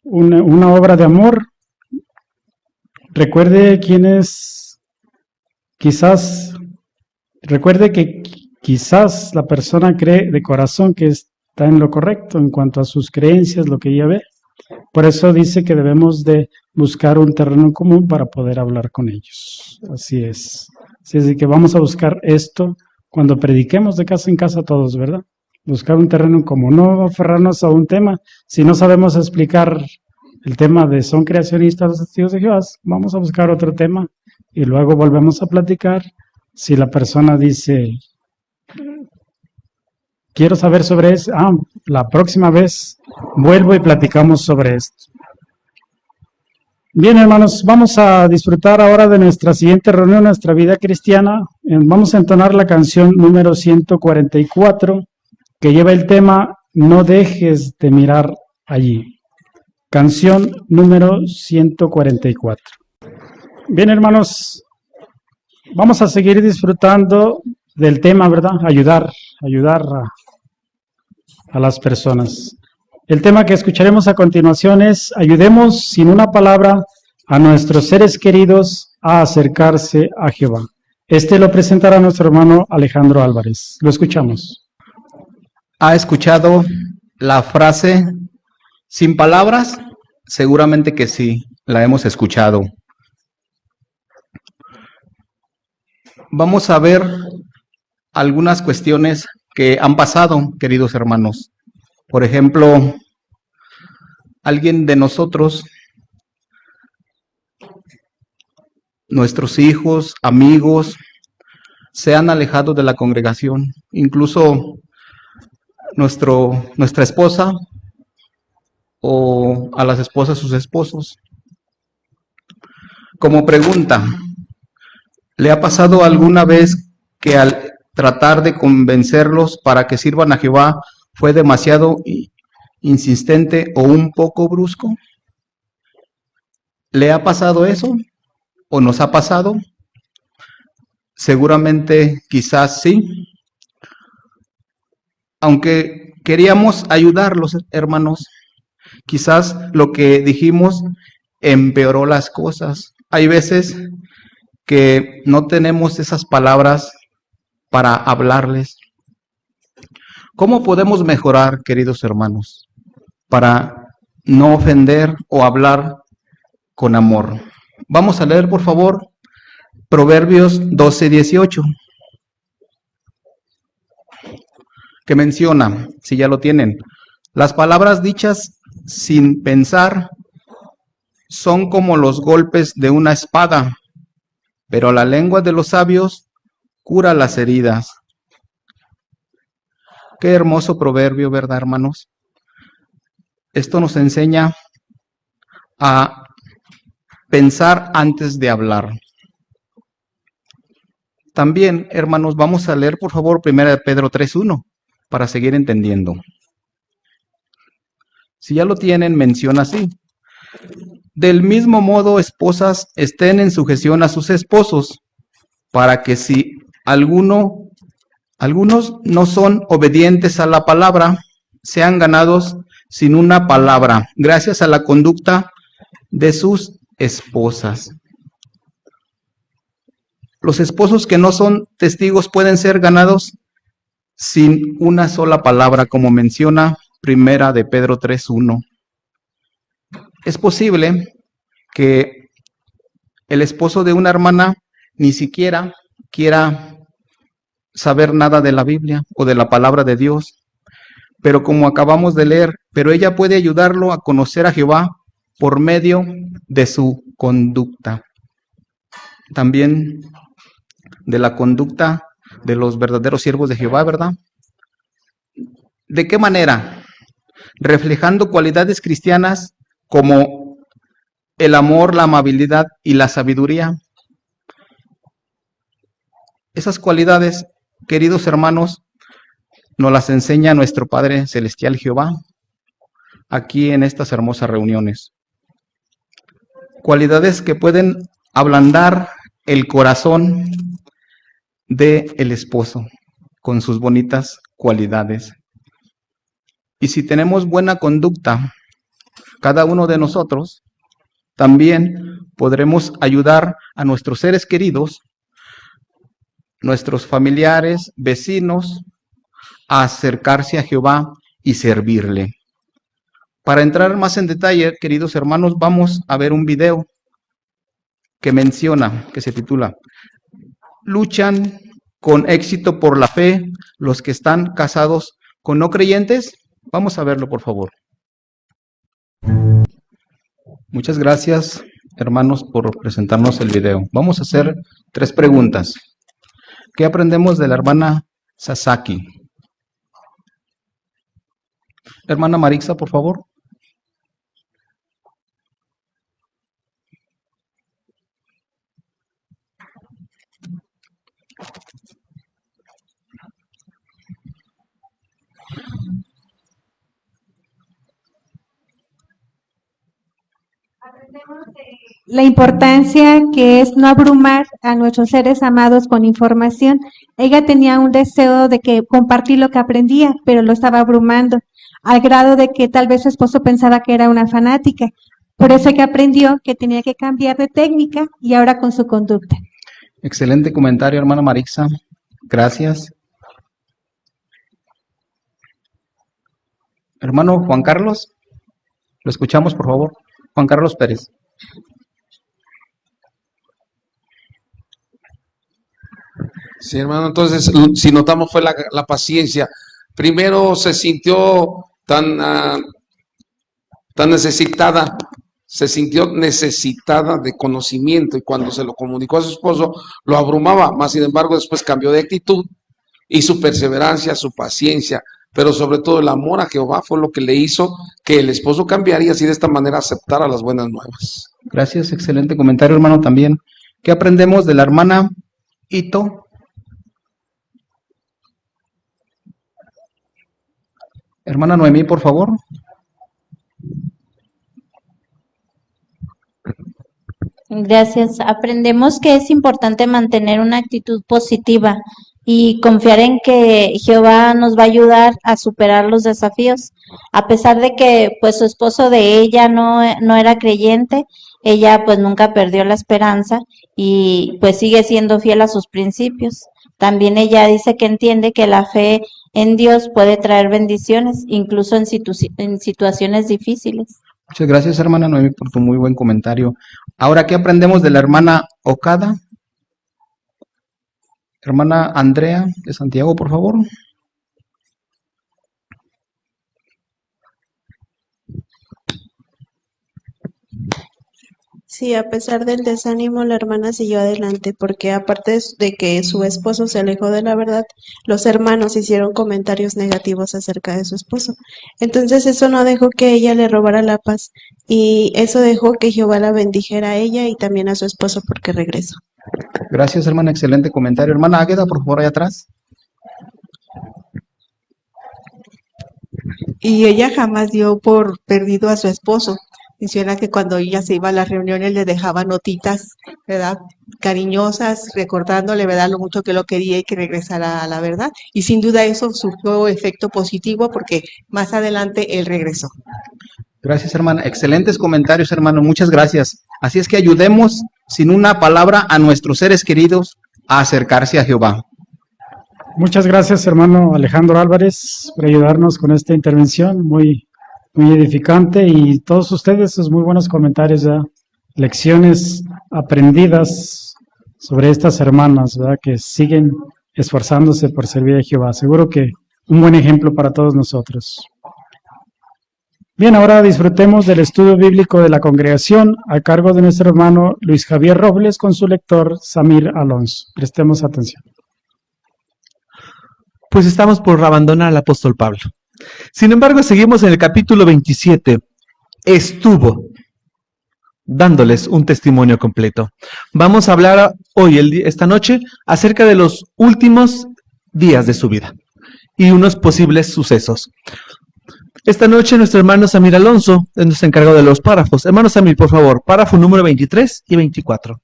una obra de amor. Recuerde que quizás la persona cree de corazón que está en lo correcto en cuanto a sus creencias, lo que ella ve. Por eso dice que debemos de buscar un terreno común para poder hablar con ellos. Así es. Así es de que vamos a buscar esto cuando prediquemos de casa en casa todos, ¿verdad? Buscar un terreno común, no aferrarnos a un tema. Si no sabemos explicar el tema de son creacionistas los testigos de Jehová, vamos a buscar otro tema y luego volvemos a platicar. Si la persona dice, quiero saber sobre eso, la próxima vez vuelvo y platicamos sobre esto. Bien, hermanos, vamos a disfrutar ahora de nuestra siguiente reunión, nuestra vida cristiana. Vamos a entonar la canción número 144, que lleva el tema No dejes de mirar allí. Canción número 144. Bien, hermanos, vamos a seguir disfrutando del tema, ¿verdad? Ayudar a las personas. El tema que escucharemos a continuación es ayudemos sin una palabra a nuestros seres queridos a acercarse a Jehová. Este lo presentará nuestro hermano Alejandro Álvarez. Lo escuchamos. ¿Ha escuchado la frase sin palabras? Seguramente que sí, la hemos escuchado. Vamos a ver algunas cuestiones que han pasado, queridos hermanos. Por ejemplo, alguien de nosotros, nuestros hijos, amigos, se han alejado de la congregación. Incluso nuestra esposa o a las esposas sus esposos. Como pregunta, ¿le ha pasado alguna vez que al tratar de convencerlos para que sirvan a Jehová fue demasiado insistente o un poco brusco? ¿Le ha pasado eso? ¿O nos ha pasado? Seguramente, quizás sí. Aunque queríamos ayudarlos, hermanos, quizás lo que dijimos empeoró las cosas. Hay veces que no tenemos esas palabras para hablarles. ¿Cómo podemos mejorar, queridos hermanos, para no ofender o hablar con amor? Vamos a leer, por favor, Proverbios 12:18, que menciona, si ya lo tienen, las palabras dichas sin pensar son como los golpes de una espada, pero la lengua de los sabios cura las heridas. Qué hermoso proverbio, ¿verdad, hermanos? Esto nos enseña a pensar antes de hablar. También, hermanos, vamos a leer, por favor, 1 Pedro 3:1, para seguir entendiendo. Si ya lo tienen, menciona así: del mismo modo, esposas, estén en sujeción a sus esposos, para que si algunos no son obedientes a la palabra, sean ganados sin una palabra, gracias a la conducta de sus esposas. Los esposos que no son testigos pueden ser ganados sin una sola palabra, como menciona 1 de Pedro 3:1. Es posible que el esposo de una hermana ni siquiera quiera saber nada de la Biblia o de la palabra de Dios, pero como acabamos de leer, pero ella puede ayudarlo a conocer a Jehová por medio de su conducta. También de la conducta de los verdaderos siervos de Jehová, ¿verdad? ¿De qué manera? Reflejando cualidades cristianas como el amor, la amabilidad y la sabiduría. Esas cualidades, queridos hermanos, nos las enseña nuestro Padre Celestial Jehová aquí en estas hermosas reuniones. Cualidades que pueden ablandar el corazón del esposo con sus bonitas cualidades. Y si tenemos buena conducta, cada uno de nosotros, también podremos ayudar a nuestros seres queridos, nuestros familiares, vecinos, a acercarse a Jehová y servirle. Para entrar más en detalle, queridos hermanos, vamos a ver un video que menciona, que se titula ¿Luchan con éxito por la fe los que están casados con no creyentes? Vamos a verlo, por favor. Muchas gracias, hermanos, por presentarnos el video. Vamos a hacer 3 preguntas. ¿Qué aprendemos de la hermana Sasaki? Hermana Marixa, por favor. La importancia que es no abrumar a nuestros seres amados con información. Ella tenía un deseo de que compartir lo que aprendía, pero lo estaba abrumando, al grado de que tal vez su esposo pensaba que era una fanática. Por eso que aprendió que tenía que cambiar de técnica y ahora con su conducta. Excelente comentario, hermana Marixa. Gracias. Hermano Juan Carlos, lo escuchamos, por favor. Juan Carlos Pérez. Sí, hermano, entonces, si notamos fue la paciencia. Primero se sintió tan necesitada, se sintió necesitada de conocimiento y cuando se lo comunicó a su esposo, lo abrumaba, más sin embargo después cambió de actitud y su perseverancia, su paciencia, pero sobre todo el amor a Jehová fue lo que le hizo que el esposo cambiaría así de esta manera aceptara las buenas nuevas. Gracias, excelente comentario, hermano, también. ¿Qué aprendemos de la hermana Ito? Hermana Noemí, por favor. Gracias. Aprendemos que es importante mantener una actitud positiva y confiar en que Jehová nos va a ayudar a superar los desafíos. A pesar de que pues su esposo de ella no era creyente, ella pues nunca perdió la esperanza y pues sigue siendo fiel a sus principios. También ella dice que entiende que la fe en Dios puede traer bendiciones, incluso en situaciones difíciles. Muchas gracias, hermana Noemí, por tu muy buen comentario. Ahora, ¿qué aprendemos de la hermana Okada? Hermana Andrea de Santiago, por favor. Sí, a pesar del desánimo, la hermana siguió adelante porque aparte de que su esposo se alejó de la verdad, los hermanos hicieron comentarios negativos acerca de su esposo. Entonces eso no dejó que ella le robara la paz y eso dejó que Jehová la bendijera a ella y también a su esposo porque regresó. Gracias, hermana, excelente comentario. Hermana Águeda, por favor, allá atrás. Y ella jamás dio por perdido a su esposo. Menciona que cuando ella se iba a las reuniones le dejaba notitas, ¿verdad? Cariñosas, recordándole, ¿verdad? Lo mucho que lo quería y que regresara a la verdad. Y sin duda eso surgió efecto positivo porque más adelante él regresó. Gracias, hermana. Excelentes comentarios, hermano. Muchas gracias. Así es que ayudemos sin una palabra a nuestros seres queridos a acercarse a Jehová. Muchas gracias, hermano Alejandro Álvarez, por ayudarnos con esta intervención muy edificante y todos ustedes sus muy buenos comentarios, ¿verdad? Lecciones aprendidas sobre estas hermanas, ¿verdad? Que siguen esforzándose por servir a Jehová. Seguro que un buen ejemplo para todos nosotros. Bien, ahora disfrutemos del estudio bíblico de la congregación a cargo de nuestro hermano Luis Javier Robles con su lector Samir Alonso. Prestemos atención. Pues estamos por abandonar al apóstol Pablo. Sin embargo, seguimos en el capítulo 27. Estuvo dándoles un testimonio completo. Vamos a hablar hoy, esta noche, acerca de los últimos días de su vida y unos posibles sucesos. Esta noche nuestro hermano Samir Alonso nos encargó de los párrafos. Hermano Samir, por favor, párrafo número 23 y 24.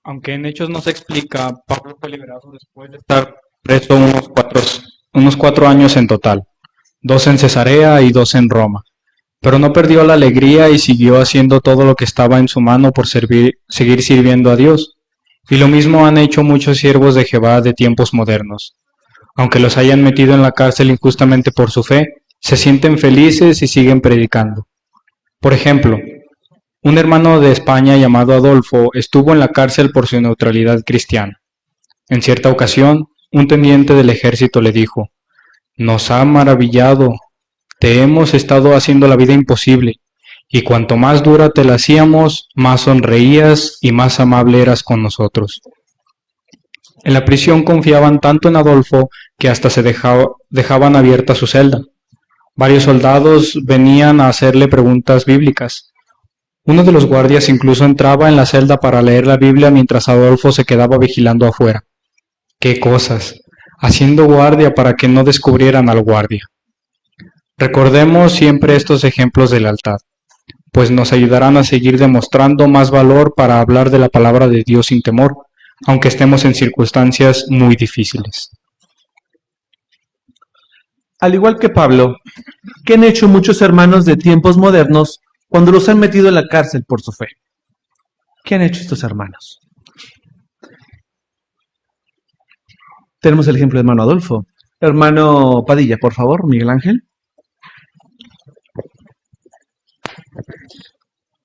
Aunque en Hechos no se explica, Pablo fue liberado después de estar preso unos 4 años en total, 2 en Cesarea y 2 en Roma. Pero no perdió la alegría y siguió haciendo todo lo que estaba en su mano por seguir sirviendo a Dios. Y lo mismo han hecho muchos siervos de Jehová de tiempos modernos. Aunque los hayan metido en la cárcel injustamente por su fe, se sienten felices y siguen predicando. Por ejemplo, un hermano de España llamado Adolfo estuvo en la cárcel por su neutralidad cristiana. En cierta ocasión, un teniente del ejército le dijo: «Nos ha maravillado, te hemos estado haciendo la vida imposible, y cuanto más dura te la hacíamos, más sonreías y más amable eras con nosotros». En la prisión confiaban tanto en Adolfo que hasta se dejaban abierta su celda. Varios soldados venían a hacerle preguntas bíblicas. Uno de los guardias incluso entraba en la celda para leer la Biblia mientras Adolfo se quedaba vigilando afuera. ¡Qué cosas! Haciendo guardia para que no descubrieran al guardia. Recordemos siempre estos ejemplos de lealtad, pues nos ayudarán a seguir demostrando más valor para hablar de la palabra de Dios sin temor, aunque estemos en circunstancias muy difíciles. Al igual que Pablo, ¿qué han hecho muchos hermanos de tiempos modernos cuando los han metido en la cárcel por su fe? ¿Qué han hecho estos hermanos? Tenemos el ejemplo de hermano Adolfo. Hermano Padilla, por favor, Miguel Ángel.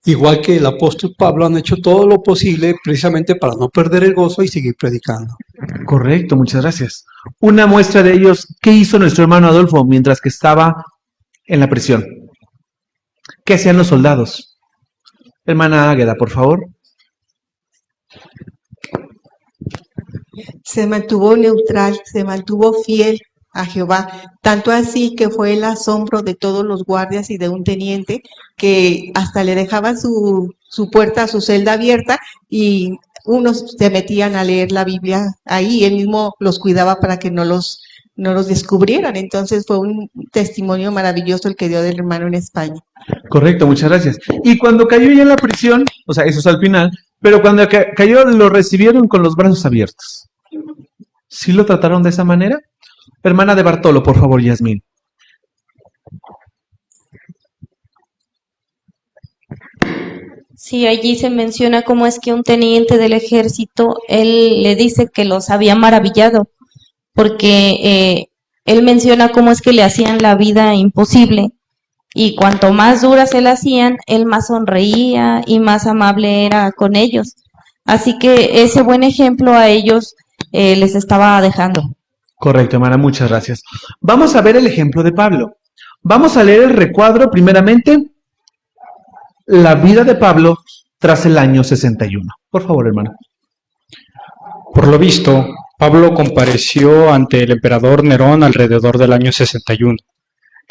Igual que el apóstol Pablo, han hecho todo lo posible precisamente para no perder el gozo y seguir predicando. Correcto, muchas gracias. Una muestra de ellos, ¿qué hizo nuestro hermano Adolfo mientras que estaba en la prisión? ¿Qué hacían los soldados? Hermana Águeda, por favor. Se mantuvo neutral, se mantuvo fiel a Jehová, tanto así que fue el asombro de todos los guardias y de un teniente que hasta le dejaban su puerta, su celda abierta, y unos se metían a leer la Biblia ahí, él mismo los cuidaba para que no los descubrieran. Entonces fue un testimonio maravilloso el que dio del hermano en España. Correcto, muchas gracias. Y cuando cayó ya en la prisión, o sea, eso es al final, pero cuando cayó lo recibieron con los brazos abiertos. ¿Sí lo trataron de esa manera? Hermana de Bartolo, por favor, Yasmín. Sí, allí se menciona cómo es que un teniente del ejército, él le dice que los había maravillado, porque él menciona cómo es que le hacían la vida imposible, y cuanto más dura se la hacían, él más sonreía y más amable era con ellos. Así que ese buen ejemplo a ellos les estaba dejando. Correcto, hermana, muchas gracias. Vamos a ver el ejemplo de Pablo. Vamos a leer el recuadro, primeramente, la vida de Pablo tras el año 61. Por favor, hermano. Por lo visto, Pablo compareció ante el emperador Nerón alrededor del año 61,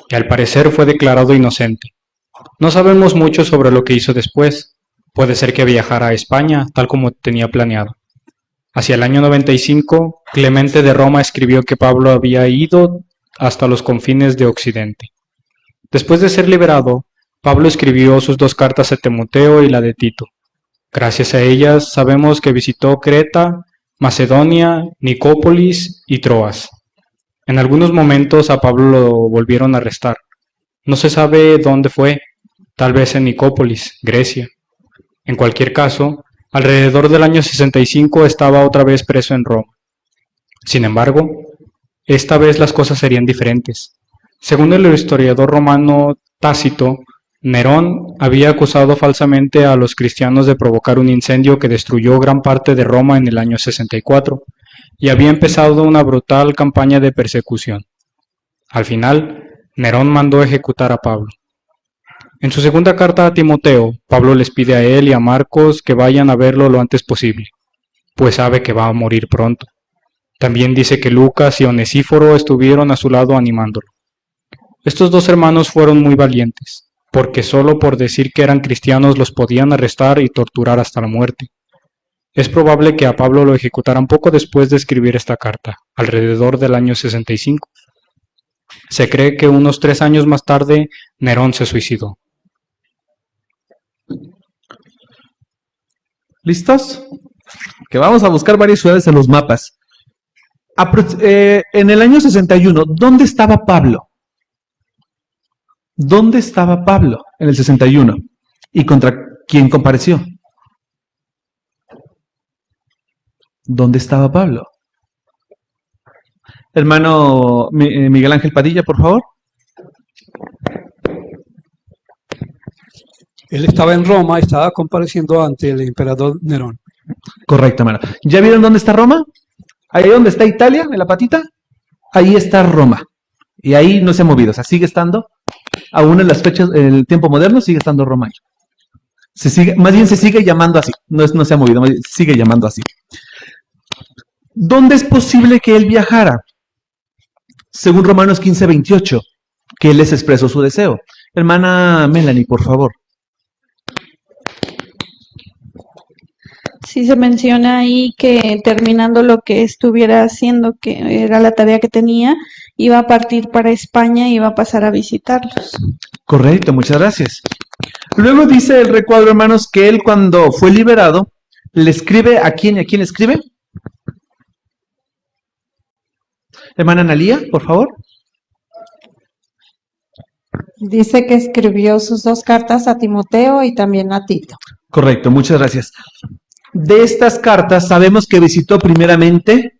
y al parecer fue declarado inocente. No sabemos mucho sobre lo que hizo después. Puede ser que viajara a España, tal como tenía planeado. Hacia el año 95, Clemente de Roma escribió que Pablo había ido hasta los confines de Occidente. Después de ser liberado, Pablo escribió sus 2 cartas a Timoteo y la de Tito. Gracias a ellas sabemos que visitó Creta, Macedonia, Nicópolis y Troas. En algunos momentos a Pablo lo volvieron a arrestar. No se sabe dónde fue, tal vez en Nicópolis, Grecia. En cualquier caso, alrededor del año 65 estaba otra vez preso en Roma. Sin embargo, esta vez las cosas serían diferentes. Según el historiador romano Tácito, Nerón había acusado falsamente a los cristianos de provocar un incendio que destruyó gran parte de Roma en el año 64, y había empezado una brutal campaña de persecución. Al final, Nerón mandó ejecutar a Pablo. En su segunda carta a Timoteo, Pablo les pide a él y a Marcos que vayan a verlo lo antes posible, pues sabe que va a morir pronto. También dice que Lucas y Onesíforo estuvieron a su lado animándolo. Estos 2 hermanos fueron muy valientes, porque solo por decir que eran cristianos los podían arrestar y torturar hasta la muerte. Es probable que a Pablo lo ejecutaran poco después de escribir esta carta, alrededor del año 65. Se cree que unos 3 años más tarde, Nerón se suicidó. ¿Listos? Que vamos a buscar varias ciudades en los mapas. En el año 61, ¿dónde estaba Pablo? ¿Dónde estaba Pablo en el 61? ¿Y contra quién compareció? ¿Dónde estaba Pablo? Hermano Miguel Ángel Padilla, por favor. Él estaba en Roma, estaba compareciendo ante el emperador Nerón. Correcto, hermano. ¿Ya vieron dónde está Roma? Ahí donde está Italia, en la patita, ahí está Roma. Y ahí no se ha movido, o sea, sigue estando, aún en las fechas, en el tiempo moderno, sigue estando Roma ahí. Más bien se sigue llamando así, no se ha movido, más bien se sigue llamando así. ¿Dónde es posible que él viajara? Según Romanos 15:28, que él les expresó su deseo. Hermana Melanie, por favor. Sí se menciona ahí que terminando lo que estuviera haciendo, que era la tarea que tenía, iba a partir para España y iba a pasar a visitarlos. Correcto, muchas gracias. Luego dice el recuadro, hermanos, que él cuando fue liberado, le escribe ¿a quién? ¿A quién le escribe? Hermana Analía, por favor. Dice que escribió sus 2 cartas a Timoteo y también a Tito. Correcto, muchas gracias. De estas cartas sabemos que visitó primeramente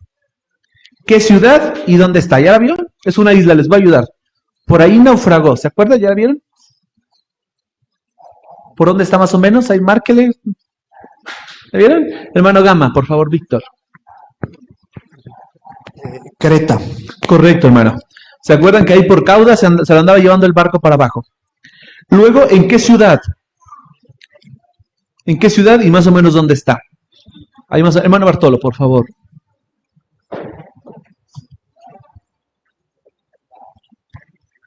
qué ciudad y dónde está. ¿Ya la vieron? Es una isla, les va a ayudar. Por ahí naufragó, ¿se acuerdan? ¿Ya la vieron? ¿Por dónde está más o menos? Ahí márquele. ¿La vieron? Hermano Gama, por favor, Víctor. Creta. Correcto, hermano. ¿Se acuerdan que ahí por Cauda se lo andaba llevando el barco para abajo? Luego, ¿en qué ciudad? ¿En qué ciudad y más o menos dónde está? Ahí más, hermano Bartolo, por favor.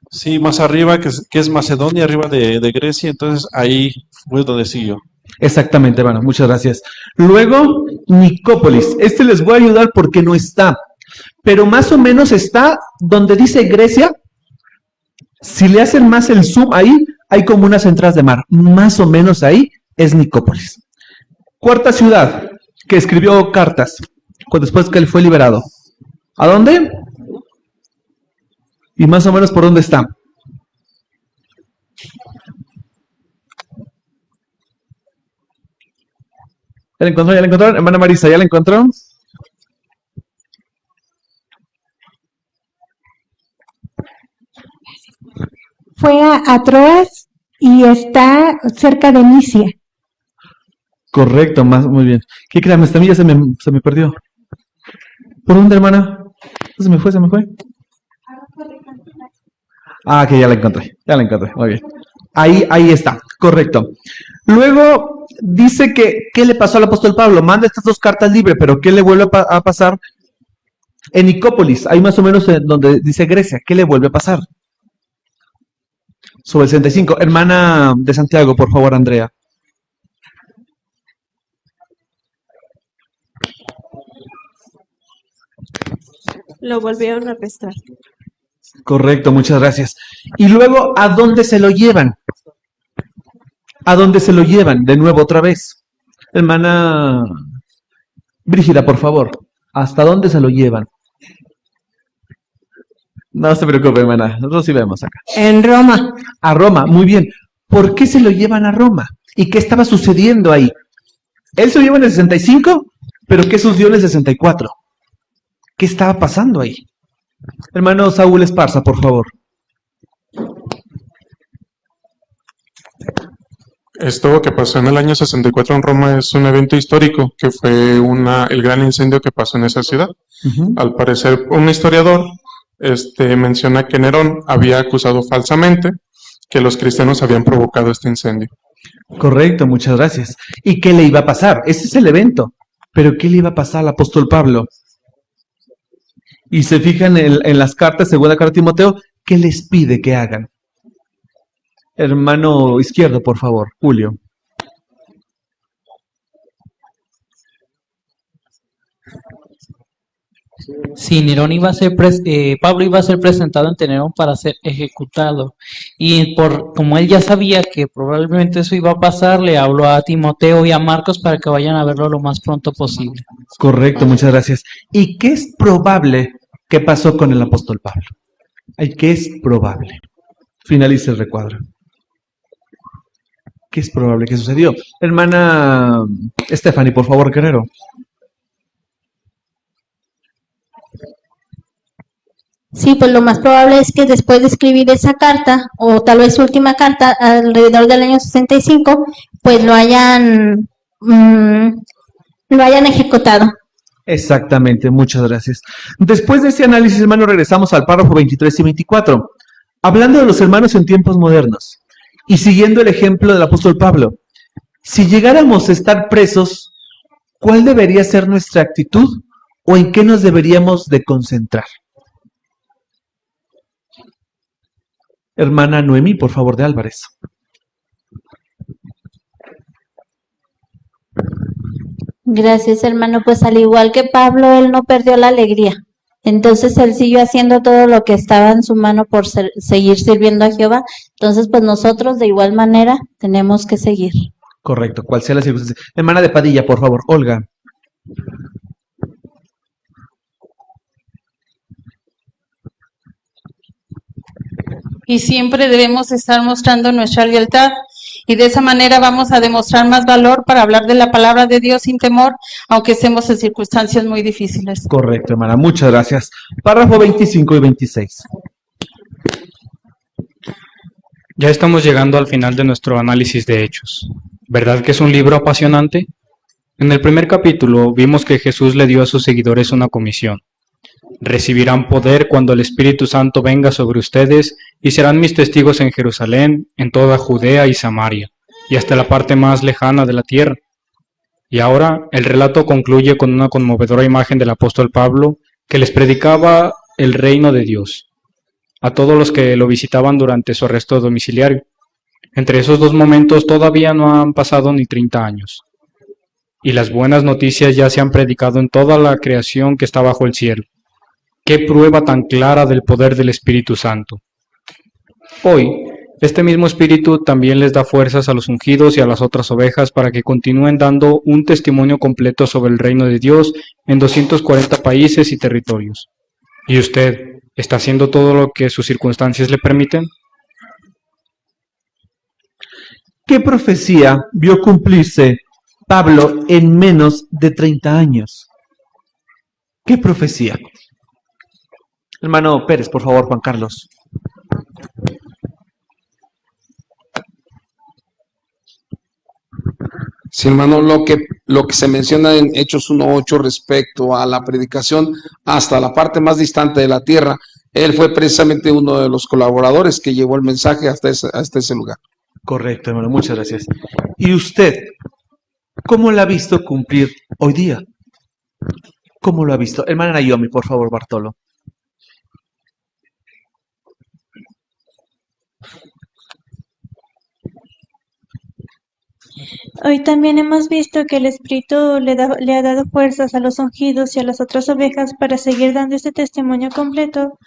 Sí, más arriba, que es Macedonia, arriba de Grecia, entonces ahí fue donde siguió. Exactamente, hermano, muchas gracias. Luego, Nicópolis. Este les voy a ayudar porque no está, pero más o menos está donde dice Grecia. Si le hacen más el zoom ahí, hay como unas entradas de mar. Más o menos ahí es Nicópolis. Cuarta ciudad que escribió cartas después que él fue liberado. ¿A dónde? Y más o menos por dónde está. ¿Ya la encontró? ¿Ya la encontró? Hermana Marisa, ¿ya la encontró? Fue a Troas y está cerca de Misia. Correcto, muy bien. ¿Qué crean? Esta milla se me perdió. ¿Por dónde, hermana? Se me fue. Ah, que ya la encontré, muy bien. Ahí está, correcto. Luego dice que, ¿qué le pasó al apóstol Pablo? Manda estas 2 cartas libres, pero ¿qué le vuelve a pasar? En Nicópolis, ahí más o menos donde dice Grecia, ¿qué le vuelve a pasar? Sobre el 65. Hermana de Santiago, por favor, Andrea. Lo volvieron a arrestar. Correcto, muchas gracias. Y luego, ¿a dónde se lo llevan? ¿A dónde se lo llevan? De nuevo, otra vez. Hermana Brígida, por favor. ¿Hasta dónde se lo llevan? No se preocupe, hermana. Nosotros sí vemos acá. En Roma. A Roma, muy bien. ¿Por qué se lo llevan a Roma? ¿Y qué estaba sucediendo ahí? Él se lo lleva en el 65, pero ¿qué sucedió en el 64? ¿Qué estaba pasando ahí? Hermano Saúl Esparza, por favor. Esto que pasó en el año 64 en Roma es un evento histórico, que fue el gran incendio que pasó en esa ciudad. Al parecer, un historiador menciona que Nerón había acusado falsamente que los cristianos habían provocado este incendio. Correcto, muchas gracias. ¿Y qué le iba a pasar? Ese es el evento. Pero ¿qué le iba a pasar al apóstol Pablo? Y se fijan en las cartas, segunda carta de Timoteo, ¿qué les pide que hagan? Hermano izquierdo, por favor, Julio. Sí, Pablo iba a ser presentado ante Nerón para ser ejecutado. Y como él ya sabía que probablemente eso iba a pasar, le habló a Timoteo y a Marcos para que vayan a verlo lo más pronto posible. Correcto, muchas gracias. ¿Y qué es probable que pasó con el apóstol Pablo? ¿Qué es probable? Finalice el recuadro. ¿Qué es probable que sucedió? Hermana Stephanie, por favor, Guerrero. Sí, pues lo más probable es que después de escribir esa carta, o tal vez su última carta, alrededor del año 65, pues lo hayan ejecutado. Exactamente, muchas gracias. Después de este análisis, hermano, regresamos al párrafo 23 y 24. Hablando de los hermanos en tiempos modernos y siguiendo el ejemplo del apóstol Pablo, si llegáramos a estar presos, ¿cuál debería ser nuestra actitud o en qué nos deberíamos de concentrar? Hermana Noemí, por favor, de Álvarez. Gracias, hermano. Pues al igual que Pablo, él no perdió la alegría. Entonces él siguió haciendo todo lo que estaba en su mano por seguir sirviendo a Jehová. Entonces, pues nosotros de igual manera tenemos que seguir. Correcto, cual sea la circunstancia. Hermana de Padilla, por favor, Olga. Y siempre debemos estar mostrando nuestra lealtad y de esa manera vamos a demostrar más valor para hablar de la palabra de Dios sin temor, aunque estemos en circunstancias muy difíciles. Correcto, hermana, muchas gracias. Párrafo 25 y 26. Ya estamos llegando al final de nuestro análisis de Hechos. ¿Verdad que es un libro apasionante? En el primer capítulo vimos que Jesús le dio a sus seguidores una comisión. Recibirán poder cuando el Espíritu Santo venga sobre ustedes y serán mis testigos en Jerusalén, en toda Judea y Samaria, y hasta la parte más lejana de la tierra. Y ahora el relato concluye con una conmovedora imagen del apóstol Pablo que les predicaba el reino de Dios a todos los que lo visitaban durante su arresto domiciliario. Entre esos dos momentos todavía no han pasado ni 30 años. Y las buenas noticias ya se han predicado en toda la creación que está bajo el cielo. ¡Qué prueba tan clara del poder del Espíritu Santo! Hoy, este mismo Espíritu también les da fuerzas a los ungidos y a las otras ovejas para que continúen dando un testimonio completo sobre el reino de Dios en 240 países y territorios. ¿Y usted está haciendo todo lo que sus circunstancias le permiten? ¿Qué profecía vio cumplirse Pablo en menos de 30 años? ¿Qué profecía? Hermano Pérez, por favor, Juan Carlos. Sí, hermano, lo que se menciona en Hechos 1:8 respecto a la predicación hasta la parte más distante de la tierra, él fue precisamente uno de los colaboradores que llevó el mensaje hasta ese lugar. Correcto, hermano, muchas gracias. ¿Y usted, cómo lo ha visto cumplir hoy día? ¿Cómo lo ha visto? Hermana Naomi, por favor, Bartolo. Hoy también hemos visto que el Espíritu le ha dado fuerzas a los ungidos y a las otras ovejas para seguir dando este testimonio completo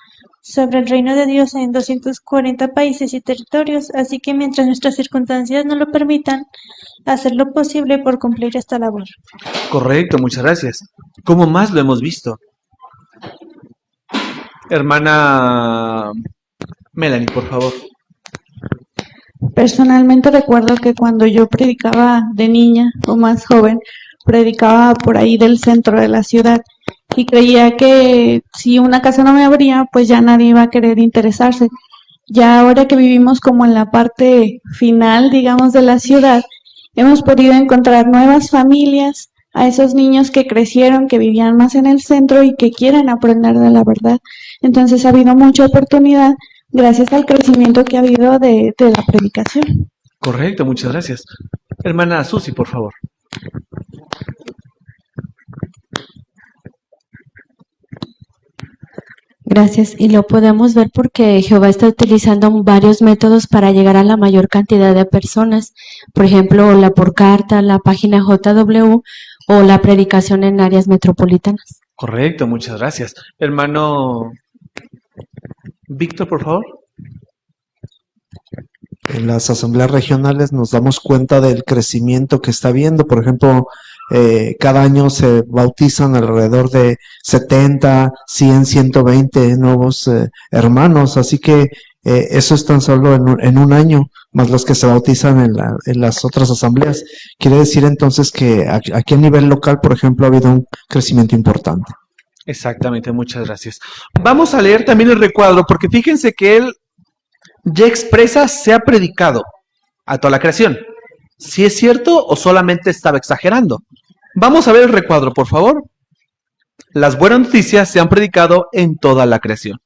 sobre el reino de Dios en 240 países y territorios, así que mientras nuestras circunstancias no lo permitan, hacer lo posible por cumplir esta labor. Correcto, muchas gracias. ¿Cómo más lo hemos visto? Hermana Melanie, por favor. Personalmente recuerdo que cuando yo predicaba de niña o más joven, predicaba por ahí del centro de la ciudad y creía que si una casa no me abría, pues ya nadie iba a querer interesarse. Ya ahora que vivimos como en la parte final, digamos, de la ciudad, hemos podido encontrar nuevas familias, a esos niños que crecieron, que vivían más en el centro y que quieren aprender de la verdad. Entonces ha habido mucha oportunidad gracias al crecimiento que ha habido de la predicación. Correcto, muchas gracias. Hermana Susi, por favor. Gracias, y lo podemos ver porque Jehová está utilizando varios métodos para llegar a la mayor cantidad de personas. Por ejemplo, la por carta, la página JW o la predicación en áreas metropolitanas. Correcto, muchas gracias. Hermano Víctor, por favor. En las asambleas regionales nos damos cuenta del crecimiento que está habiendo. Por ejemplo, cada año se bautizan alrededor de 70, 100, 120 nuevos hermanos. Así que eso es tan solo en un año, más los que se bautizan en las otras asambleas. Quiere decir entonces que aquí a nivel local, por ejemplo, ha habido un crecimiento importante. Exactamente, muchas gracias. Vamos a leer también el recuadro, porque fíjense que él ya expresa, se ha predicado a toda la creación. ¿Si es cierto o solamente estaba exagerando? Vamos a ver el recuadro, por favor. Las buenas noticias se han predicado en toda la creación.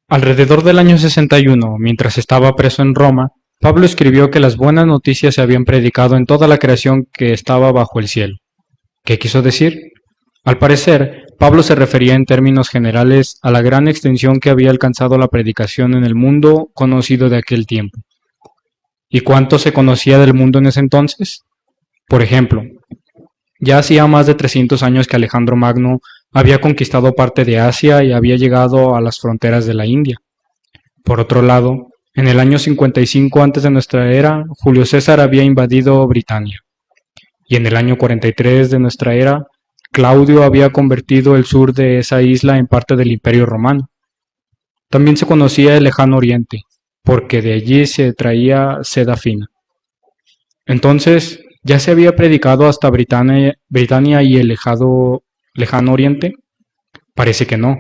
Alrededor del año 61, mientras estaba preso en Roma, Pablo escribió que las buenas noticias se habían predicado en toda la creación que estaba bajo el cielo. ¿Qué quiso decir? Al parecer, Pablo se refería en términos generales a la gran extensión que había alcanzado la predicación en el mundo conocido de aquel tiempo. ¿Y cuánto se conocía del mundo en ese entonces? Por ejemplo, ya hacía más de 300 años que Alejandro Magno había conquistado parte de Asia y había llegado a las fronteras de la India. Por otro lado, en el año 55 antes de nuestra era, Julio César había invadido Britania. Y en el año 43 de nuestra era, Claudio había convertido el sur de esa isla en parte del Imperio Romano. También se conocía el lejano oriente, porque de allí se traía seda fina. Entonces, ¿ya se había predicado hasta Britania y el lejano oriente? Parece que no.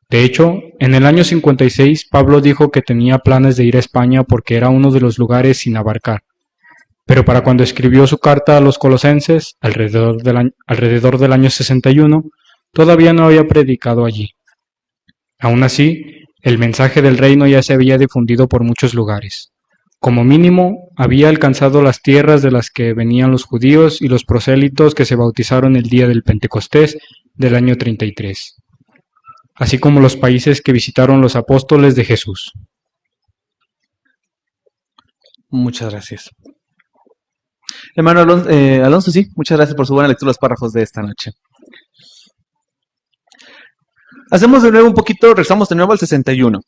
De hecho, en el año 56 Pablo dijo que tenía planes de ir a España porque era uno de los lugares sin abarcar. Pero para cuando escribió su carta a los colosenses, alrededor del año 61, todavía no había predicado allí. Aún así, el mensaje del reino ya se había difundido por muchos lugares. Como mínimo, había alcanzado las tierras de las que venían los judíos y los prosélitos que se bautizaron el día del Pentecostés del año 33, así como los países que visitaron los apóstoles de Jesús. Muchas gracias. Hermano Alonso, sí, muchas gracias por su buena lectura de los párrafos de esta noche. Hacemos de nuevo un poquito, regresamos de nuevo al 61.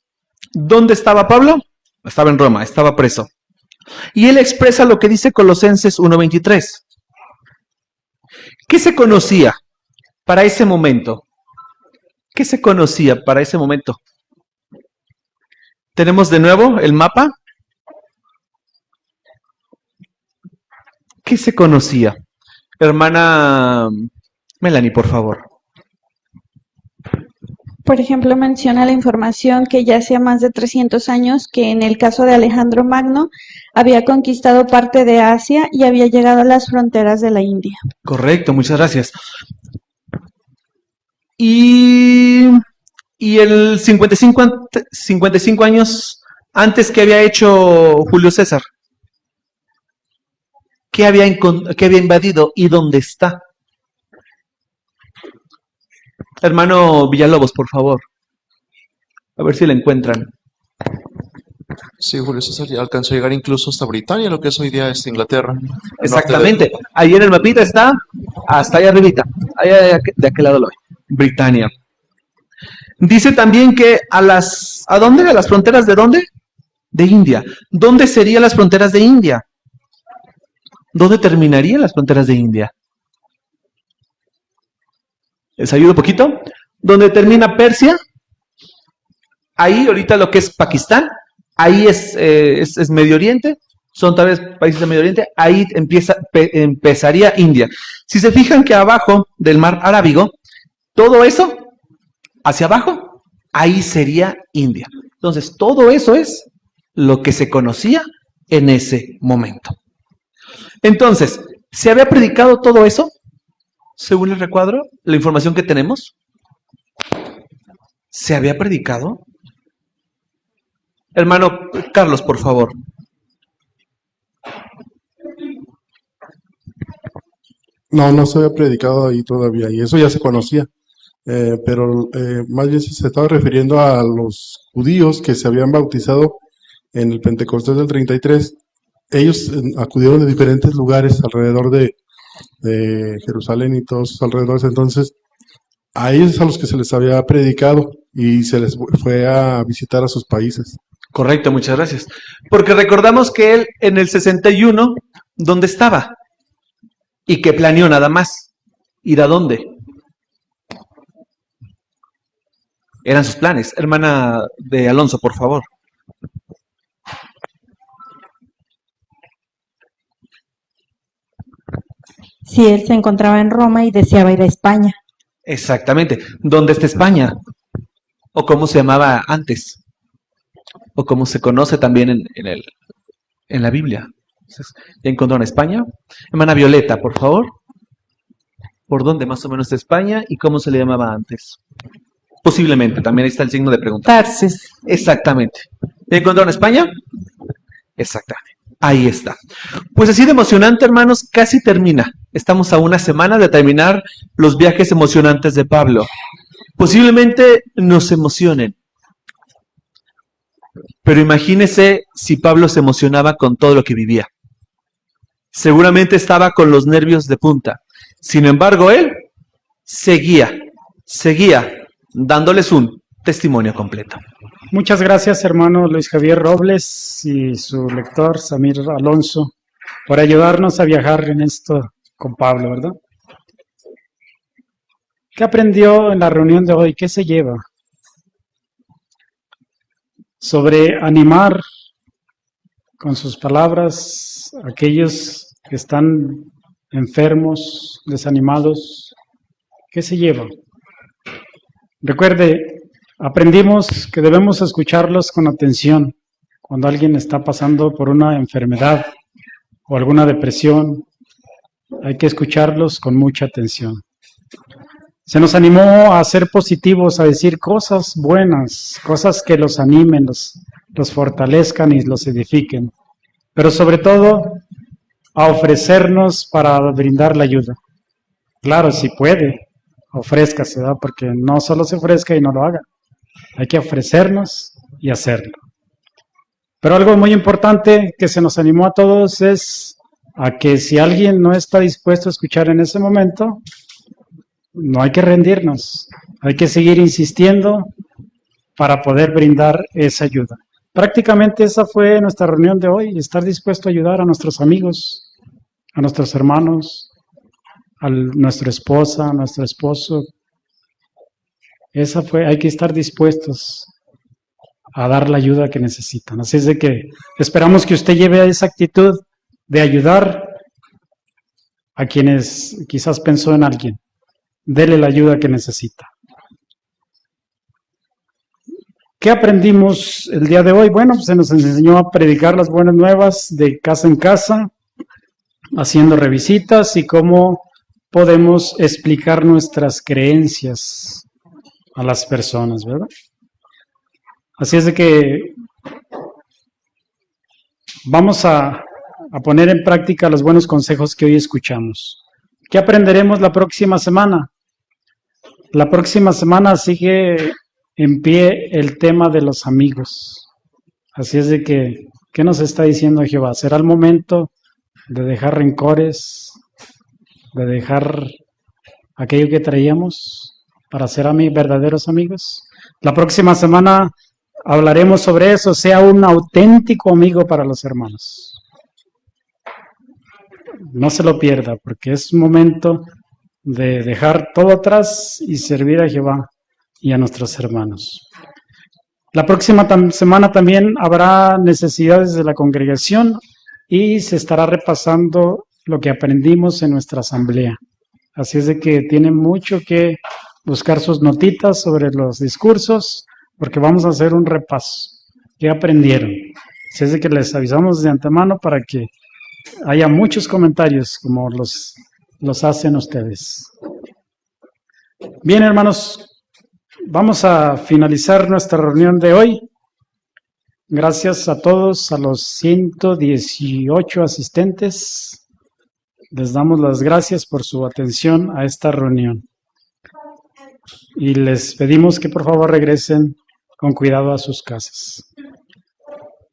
¿Dónde estaba Pablo? Estaba en Roma, estaba preso. Y él expresa lo que dice Colosenses 1:23. ¿Qué se conocía para ese momento? ¿Qué se conocía para ese momento? Tenemos de nuevo el mapa. ¿Qué se conocía? Hermana Melanie, por favor. Por ejemplo, menciona la información que ya hacía más de 300 años que en el caso de Alejandro Magno había conquistado parte de Asia y había llegado a las fronteras de la India. Correcto, muchas gracias. Y el 55 años antes que había hecho Julio César. ¿Qué había invadido y dónde está? Hermano Villalobos, por favor. A ver si la encuentran. Sí, Julio César ya alcanzó a llegar incluso hasta Britania, lo que es hoy día Inglaterra. Exactamente. Ahí en el mapita está, hasta allá arribita. Allá de aquel lado lo ve. Britania. Dice también que ¿a dónde? ¿A las fronteras de dónde? De India. ¿Dónde serían las fronteras de India? ¿Dónde terminarían las fronteras de India? ¿Les ayudo un poquito? ¿Dónde termina Persia? Ahí ahorita lo que es Pakistán, ahí es Medio Oriente, son tal vez países de Medio Oriente, ahí empezaría India. Si se fijan que abajo del mar Arábigo, todo eso, hacia abajo, ahí sería India. Entonces, todo eso es lo que se conocía en ese momento. Entonces, ¿se había predicado todo eso? Según el recuadro, la información que tenemos, ¿se había predicado? Hermano Carlos, por favor. No se había predicado ahí todavía, y eso ya se conocía. Pero más bien se estaba refiriendo a los judíos que se habían bautizado en el Pentecostés del 33. Ellos acudieron de diferentes lugares alrededor de de Jerusalén y todos sus alrededores. Entonces, a ellos es a los que se les había predicado y se les fue a visitar a sus países. Correcto, muchas gracias. Porque recordamos que él en el 61, ¿dónde estaba? Y que planeó nada más. ¿Ir a dónde? Eran sus planes. Hermana de Alonso, por favor. Sí, él se encontraba en Roma y deseaba ir a España. Exactamente. ¿Dónde está España? ¿O cómo se llamaba antes? ¿O cómo se conoce también en la Biblia? Entonces, ¿ya encontraron España? Hermana Violeta, por favor. ¿Por dónde más o menos está España y cómo se le llamaba antes? Posiblemente, también ahí está el signo de pregunta. Tarsis. Exactamente. ¿Ya encontraron España? Exactamente. Ahí está. Pues así de emocionante, hermanos, casi termina. Estamos a una semana de terminar los viajes emocionantes de Pablo. Posiblemente nos emocionen. Pero imagínese si Pablo se emocionaba con todo lo que vivía. Seguramente estaba con los nervios de punta. Sin embargo, él seguía dándoles un testimonio completo. Muchas gracias, hermano Luis Javier Robles y su lector, Samir Alonso, por ayudarnos a viajar en esto con Pablo, ¿verdad? ¿Qué aprendió en la reunión de hoy? ¿Qué se lleva? Sobre animar con sus palabras a aquellos que están enfermos, desanimados. ¿Qué se lleva? Recuerde, aprendimos que debemos escucharlos con atención cuando alguien está pasando por una enfermedad o alguna depresión. Hay que escucharlos con mucha atención. Se nos animó a ser positivos, a decir cosas buenas, cosas que los animen, los fortalezcan y los edifiquen. Pero sobre todo, a ofrecernos para brindar la ayuda. Claro, si puede, ofrézcase, ¿verdad? Porque no solo se ofrezca y no lo haga. Hay que ofrecernos y hacerlo. Pero algo muy importante que se nos animó a todos es a que si alguien no está dispuesto a escuchar en ese momento, no hay que rendirnos, hay que seguir insistiendo para poder brindar esa ayuda. Prácticamente esa fue nuestra reunión de hoy, estar dispuesto a ayudar a nuestros amigos, a nuestros hermanos, a nuestra esposa, a nuestro esposo. Esa fue, hay que estar dispuestos a dar la ayuda que necesitan. Así es de que esperamos que usted lleve esa actitud de ayudar a quienes quizás pensó en alguien. Dele la ayuda que necesita. ¿Qué aprendimos el día de hoy? Bueno, pues se nos enseñó a predicar las buenas nuevas de casa en casa, haciendo revisitas y cómo podemos explicar nuestras creencias a las personas, ¿verdad? Así es de que vamos a poner en práctica los buenos consejos que hoy escuchamos. ¿Qué aprenderemos la próxima semana? La próxima semana sigue en pie el tema de los amigos. Así es de que, ¿qué nos está diciendo Jehová? ¿Será el momento de dejar rencores, de dejar aquello que traíamos para ser verdaderos amigos? La próxima semana hablaremos sobre eso. Sea un auténtico amigo para los hermanos. No se lo pierda, porque es momento de dejar todo atrás y servir a Jehová y a nuestros hermanos. La próxima semana también habrá necesidades de la congregación y se estará repasando lo que aprendimos en nuestra asamblea. Así es de que tienen mucho que buscar sus notitas sobre los discursos, porque vamos a hacer un repaso. ¿Qué aprendieron? Así es de que les avisamos de antemano para que haya muchos comentarios como los hacen ustedes. Bien, hermanos, vamos a finalizar nuestra reunión de hoy. Gracias a todos, a los 118 asistentes. Les damos las gracias por su atención a esta reunión. Y les pedimos que por favor regresen con cuidado a sus casas.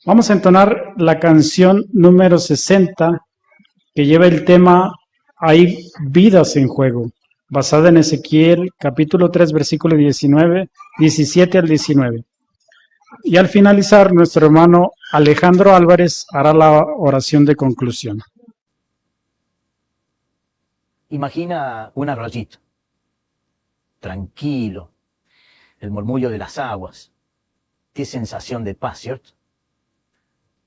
Vamos a entonar la canción número 60, que lleva el tema hay vidas en juego, basada en Ezequiel capítulo 3, versículo 17 al 19. Y al finalizar, nuestro hermano Alejandro Álvarez hará la oración de conclusión. Imagina un arroyito, tranquilo, el murmullo de las aguas. Qué sensación de paz, ¿cierto?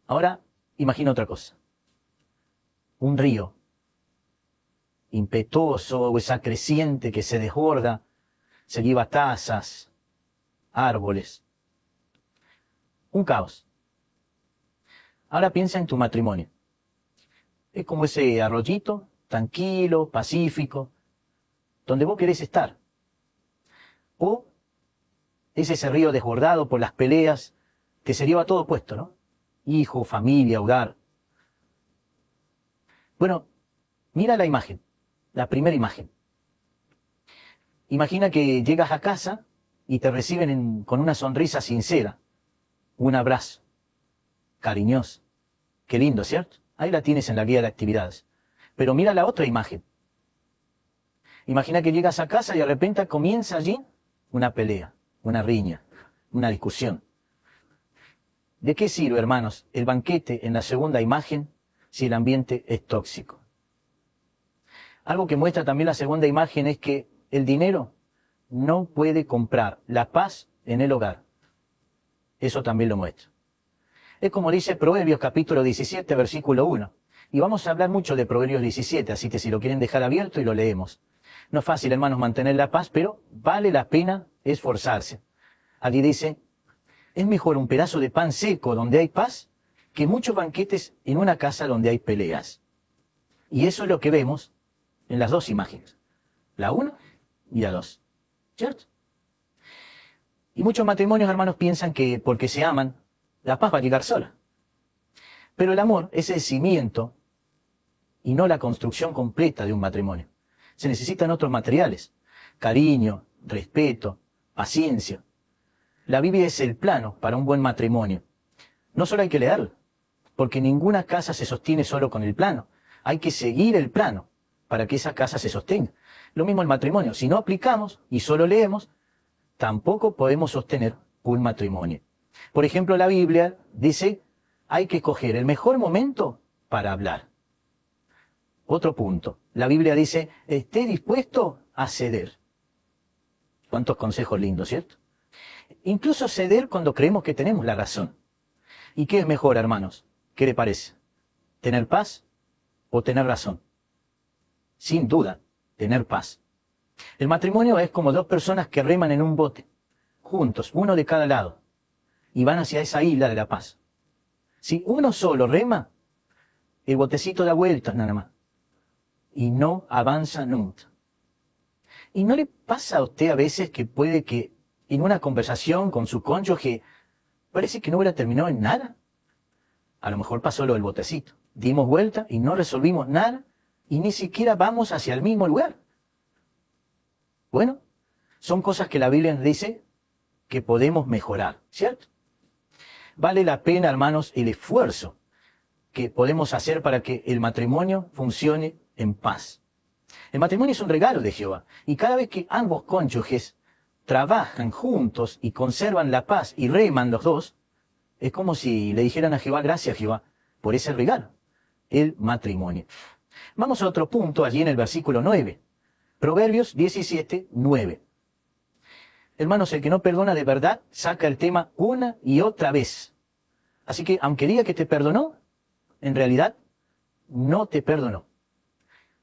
Ahora, imagina otra cosa. Un río, impetuoso, o esa creciente que se desborda, se lleva tazas, árboles. Un caos. Ahora piensa en tu matrimonio. Es como ese arroyito, tranquilo, pacífico, donde vos querés estar. O es ese río desbordado por las peleas que se lleva todo puesto, ¿no? Hijo, familia, hogar. Bueno, mira la imagen, la primera imagen. Imagina que llegas a casa y te reciben con una sonrisa sincera, un abrazo cariñoso. Qué lindo, ¿cierto? Ahí la tienes en la guía de actividades. Pero mira la otra imagen. Imagina que llegas a casa y de repente comienza allí una pelea, una riña, una discusión. ¿De qué sirve, hermanos, el banquete en la segunda imagen si el ambiente es tóxico? Algo que muestra también la segunda imagen es que el dinero no puede comprar la paz en el hogar. Eso también lo muestra. Es como dice Proverbios capítulo 17, versículo 1. Y vamos a hablar mucho de Proverbios 17, así que si lo quieren dejar abierto y lo leemos. No es fácil, hermanos, mantener la paz, pero vale la pena esforzarse. Allí dice, es mejor un pedazo de pan seco donde hay paz que muchos banquetes en una casa donde hay peleas. Y eso es lo que vemos en las dos imágenes, la 1 y la 2, ¿cierto? Y muchos matrimonios, hermanos, piensan que porque se aman, la paz va a llegar sola. Pero el amor es el cimiento y no la construcción completa de un matrimonio. Se necesitan otros materiales, cariño, respeto, paciencia. La Biblia es el plano para un buen matrimonio. No solo hay que leerlo, porque ninguna casa se sostiene solo con el plano. Hay que seguir el plano para que esa casa se sostenga. Lo mismo el matrimonio. Si no aplicamos y solo leemos, tampoco podemos sostener un matrimonio. Por ejemplo, la Biblia dice, hay que escoger el mejor momento para hablar. Otro punto, la Biblia dice, esté dispuesto a ceder. Cuántos consejos lindos, ¿cierto? Incluso ceder cuando creemos que tenemos la razón. ¿Y qué es mejor, hermanos? ¿Qué le parece? ¿Tener paz o tener razón? Sin duda, tener paz. El matrimonio es como dos personas que reman en un bote, juntos, uno de cada lado, y van hacia esa isla de la paz. Si uno solo rema, el botecito da vueltas nada más, y no avanza nunca. ¿Y no le pasa a usted a veces que puede que en una conversación con su cónyuge parece que no hubiera terminado en nada? A lo mejor pasó lo del botecito. Dimos vuelta y no resolvimos nada y ni siquiera vamos hacia el mismo lugar. Bueno, son cosas que la Biblia nos dice que podemos mejorar, ¿cierto? Vale la pena, hermanos, el esfuerzo que podemos hacer para que el matrimonio funcione en paz. El matrimonio es un regalo de Jehová y cada vez que ambos cónyuges trabajan juntos y conservan la paz y reman los dos, es como si le dijeran a Jehová, gracias Jehová, por ese regalo, el matrimonio. Vamos a otro punto allí en el versículo 9. Proverbios 17, 9. Hermanos, el que no perdona de verdad saca el tema una y otra vez. Así que aunque diga que te perdonó, en realidad no te perdonó.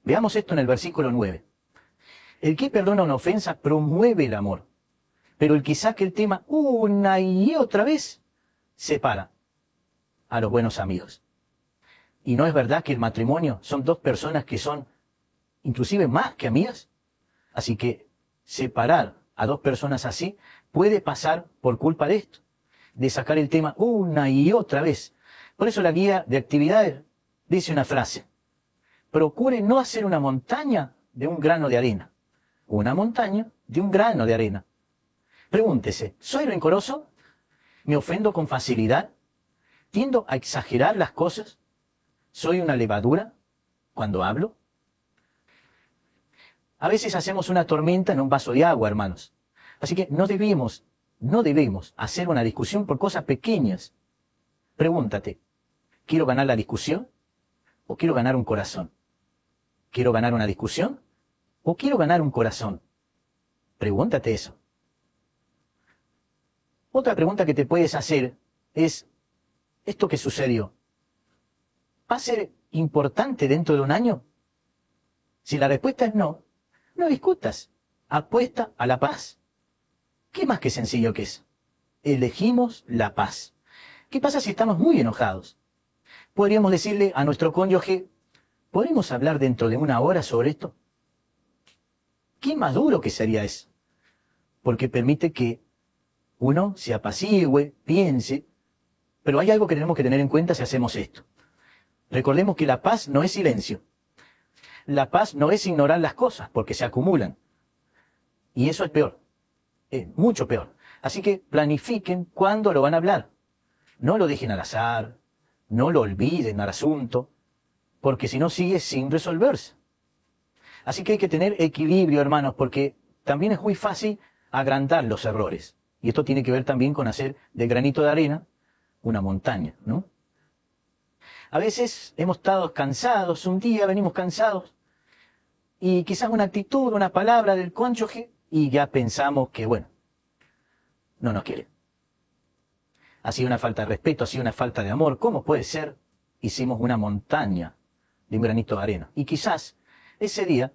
Veamos esto en el versículo 9. El que perdona una ofensa promueve el amor, pero el que saca el tema una y otra vez separa a los buenos amigos. ¿Y no es verdad que el matrimonio son dos personas que son inclusive más que amigas? Así que separar a dos personas así puede pasar por culpa de esto, de sacar el tema una y otra vez. Por eso la guía de actividades dice una frase: procure no hacer una montaña de un grano de arena, una montaña de un grano de arena. Pregúntese, ¿soy rencoroso? ¿Me ofendo con facilidad? ¿Tiendo a exagerar las cosas? ¿Soy una levadura cuando hablo? A veces hacemos una tormenta en un vaso de agua, hermanos. Así que no debemos hacer una discusión por cosas pequeñas. Pregúntate, ¿quiero ganar la discusión o quiero ganar un corazón? ¿Quiero ganar una discusión o quiero ganar un corazón? Pregúntate eso. Otra pregunta que te puedes hacer es, ¿esto que sucedió va a ser importante dentro de un año? Si la respuesta es no, no discutas. Apuesta a la paz. ¿Qué más que sencillo que es? Elegimos la paz. ¿Qué pasa si estamos muy enojados? Podríamos decirle a nuestro cónyuge, ¿podemos hablar dentro de 1 hora sobre esto? ¿Qué maduro que sería eso? Porque permite que uno se apacigüe, piense, pero hay algo que tenemos que tener en cuenta si hacemos esto. Recordemos que la paz no es silencio. La paz no es ignorar las cosas, porque se acumulan. Y eso es peor, es mucho peor. Así que planifiquen cuándo lo van a hablar. No lo dejen al azar, no lo olviden al asunto, porque si no sigue sin resolverse. Así que hay que tener equilibrio, hermanos, porque también es muy fácil agrandar los errores. Y esto tiene que ver también con hacer de granito de arena una montaña, ¿no? A veces hemos estado cansados, un día venimos cansados, y quizás una actitud, una palabra del cónyuge, y ya pensamos que, bueno, no nos quiere. Ha sido una falta de respeto, ha sido una falta de amor. ¿Cómo puede ser? Hicimos una montaña de un granito de arena. Y quizás ese día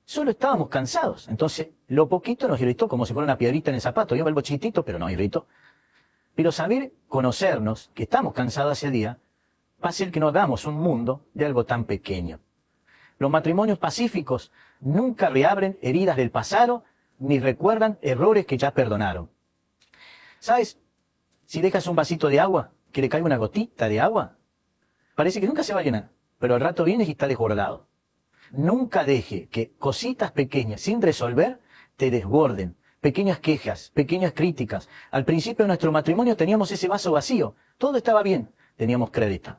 solo estábamos cansados. Entonces, lo poquito nos irritó como si fuera una piedrita en el zapato. Yo vuelvo chiquitito, pero no irritó. Pero saber conocernos, que estamos cansados ese día, va a hacer que no hagamos un mundo de algo tan pequeño. Los matrimonios pacíficos nunca reabren heridas del pasado, ni recuerdan errores que ya perdonaron. ¿Sabes? Si dejas un vasito de agua, que le cae una gotita de agua, parece que nunca se va a llenar, pero al rato vienes y está desbordado. Nunca deje que cositas pequeñas sin resolver te desborden. Pequeñas quejas, pequeñas críticas. Al principio de nuestro matrimonio teníamos ese vaso vacío. Todo estaba bien. Teníamos crédito.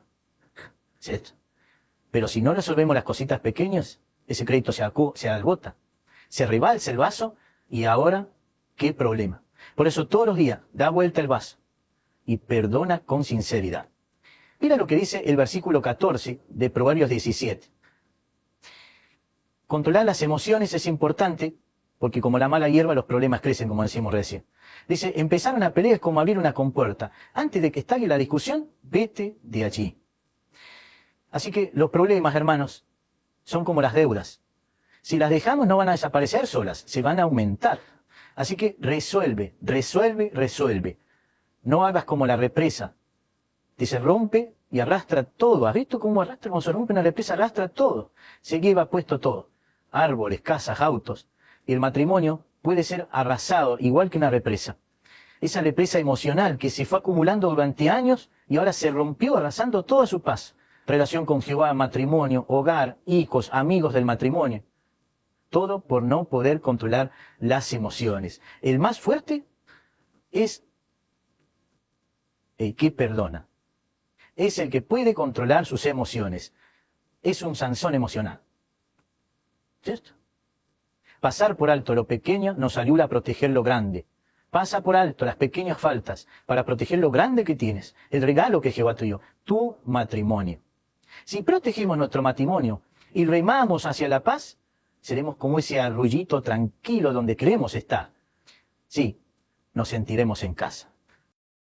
¿Cierto? Pero si no resolvemos las cositas pequeñas, ese crédito se agota. Se rebalsa el vaso y ahora, ¿qué problema? Por eso todos los días da vuelta el vaso y perdona con sinceridad. Mira lo que dice el versículo 14 de Proverbios 17. Controlar las emociones es importante porque como la mala hierba los problemas crecen, como decimos recién. Dice, empezar una pelea es como abrir una compuerta. Antes de que estalle la discusión, vete de allí. Así que los problemas, hermanos, son como las deudas. Si las dejamos no van a desaparecer solas, se van a aumentar. Así que resuelve, resuelve, resuelve. No hagas como la represa. Se rompe y arrastra todo. ¿Has visto cómo arrastra? Cuando se rompe una represa, arrastra todo. Se lleva puesto todo. Árboles, casas, autos. Y el matrimonio puede ser arrasado, igual que una represa. Esa represa emocional que se fue acumulando durante años y ahora se rompió arrasando todo a su paso. Relación con Jehová, matrimonio, hogar, hijos, amigos del matrimonio. Todo por no poder controlar las emociones. El más fuerte es el que perdona. Es el que puede controlar sus emociones. Es un Sansón emocional. ¿Cierto? Pasar por alto lo pequeño nos ayuda a proteger lo grande. Pasa por alto las pequeñas faltas para proteger lo grande que tienes. El regalo que Jehová te dio, tu matrimonio. Si protegemos nuestro matrimonio y remamos hacia la paz, seremos como ese arroyito tranquilo donde queremos estar. Sí, nos sentiremos en casa.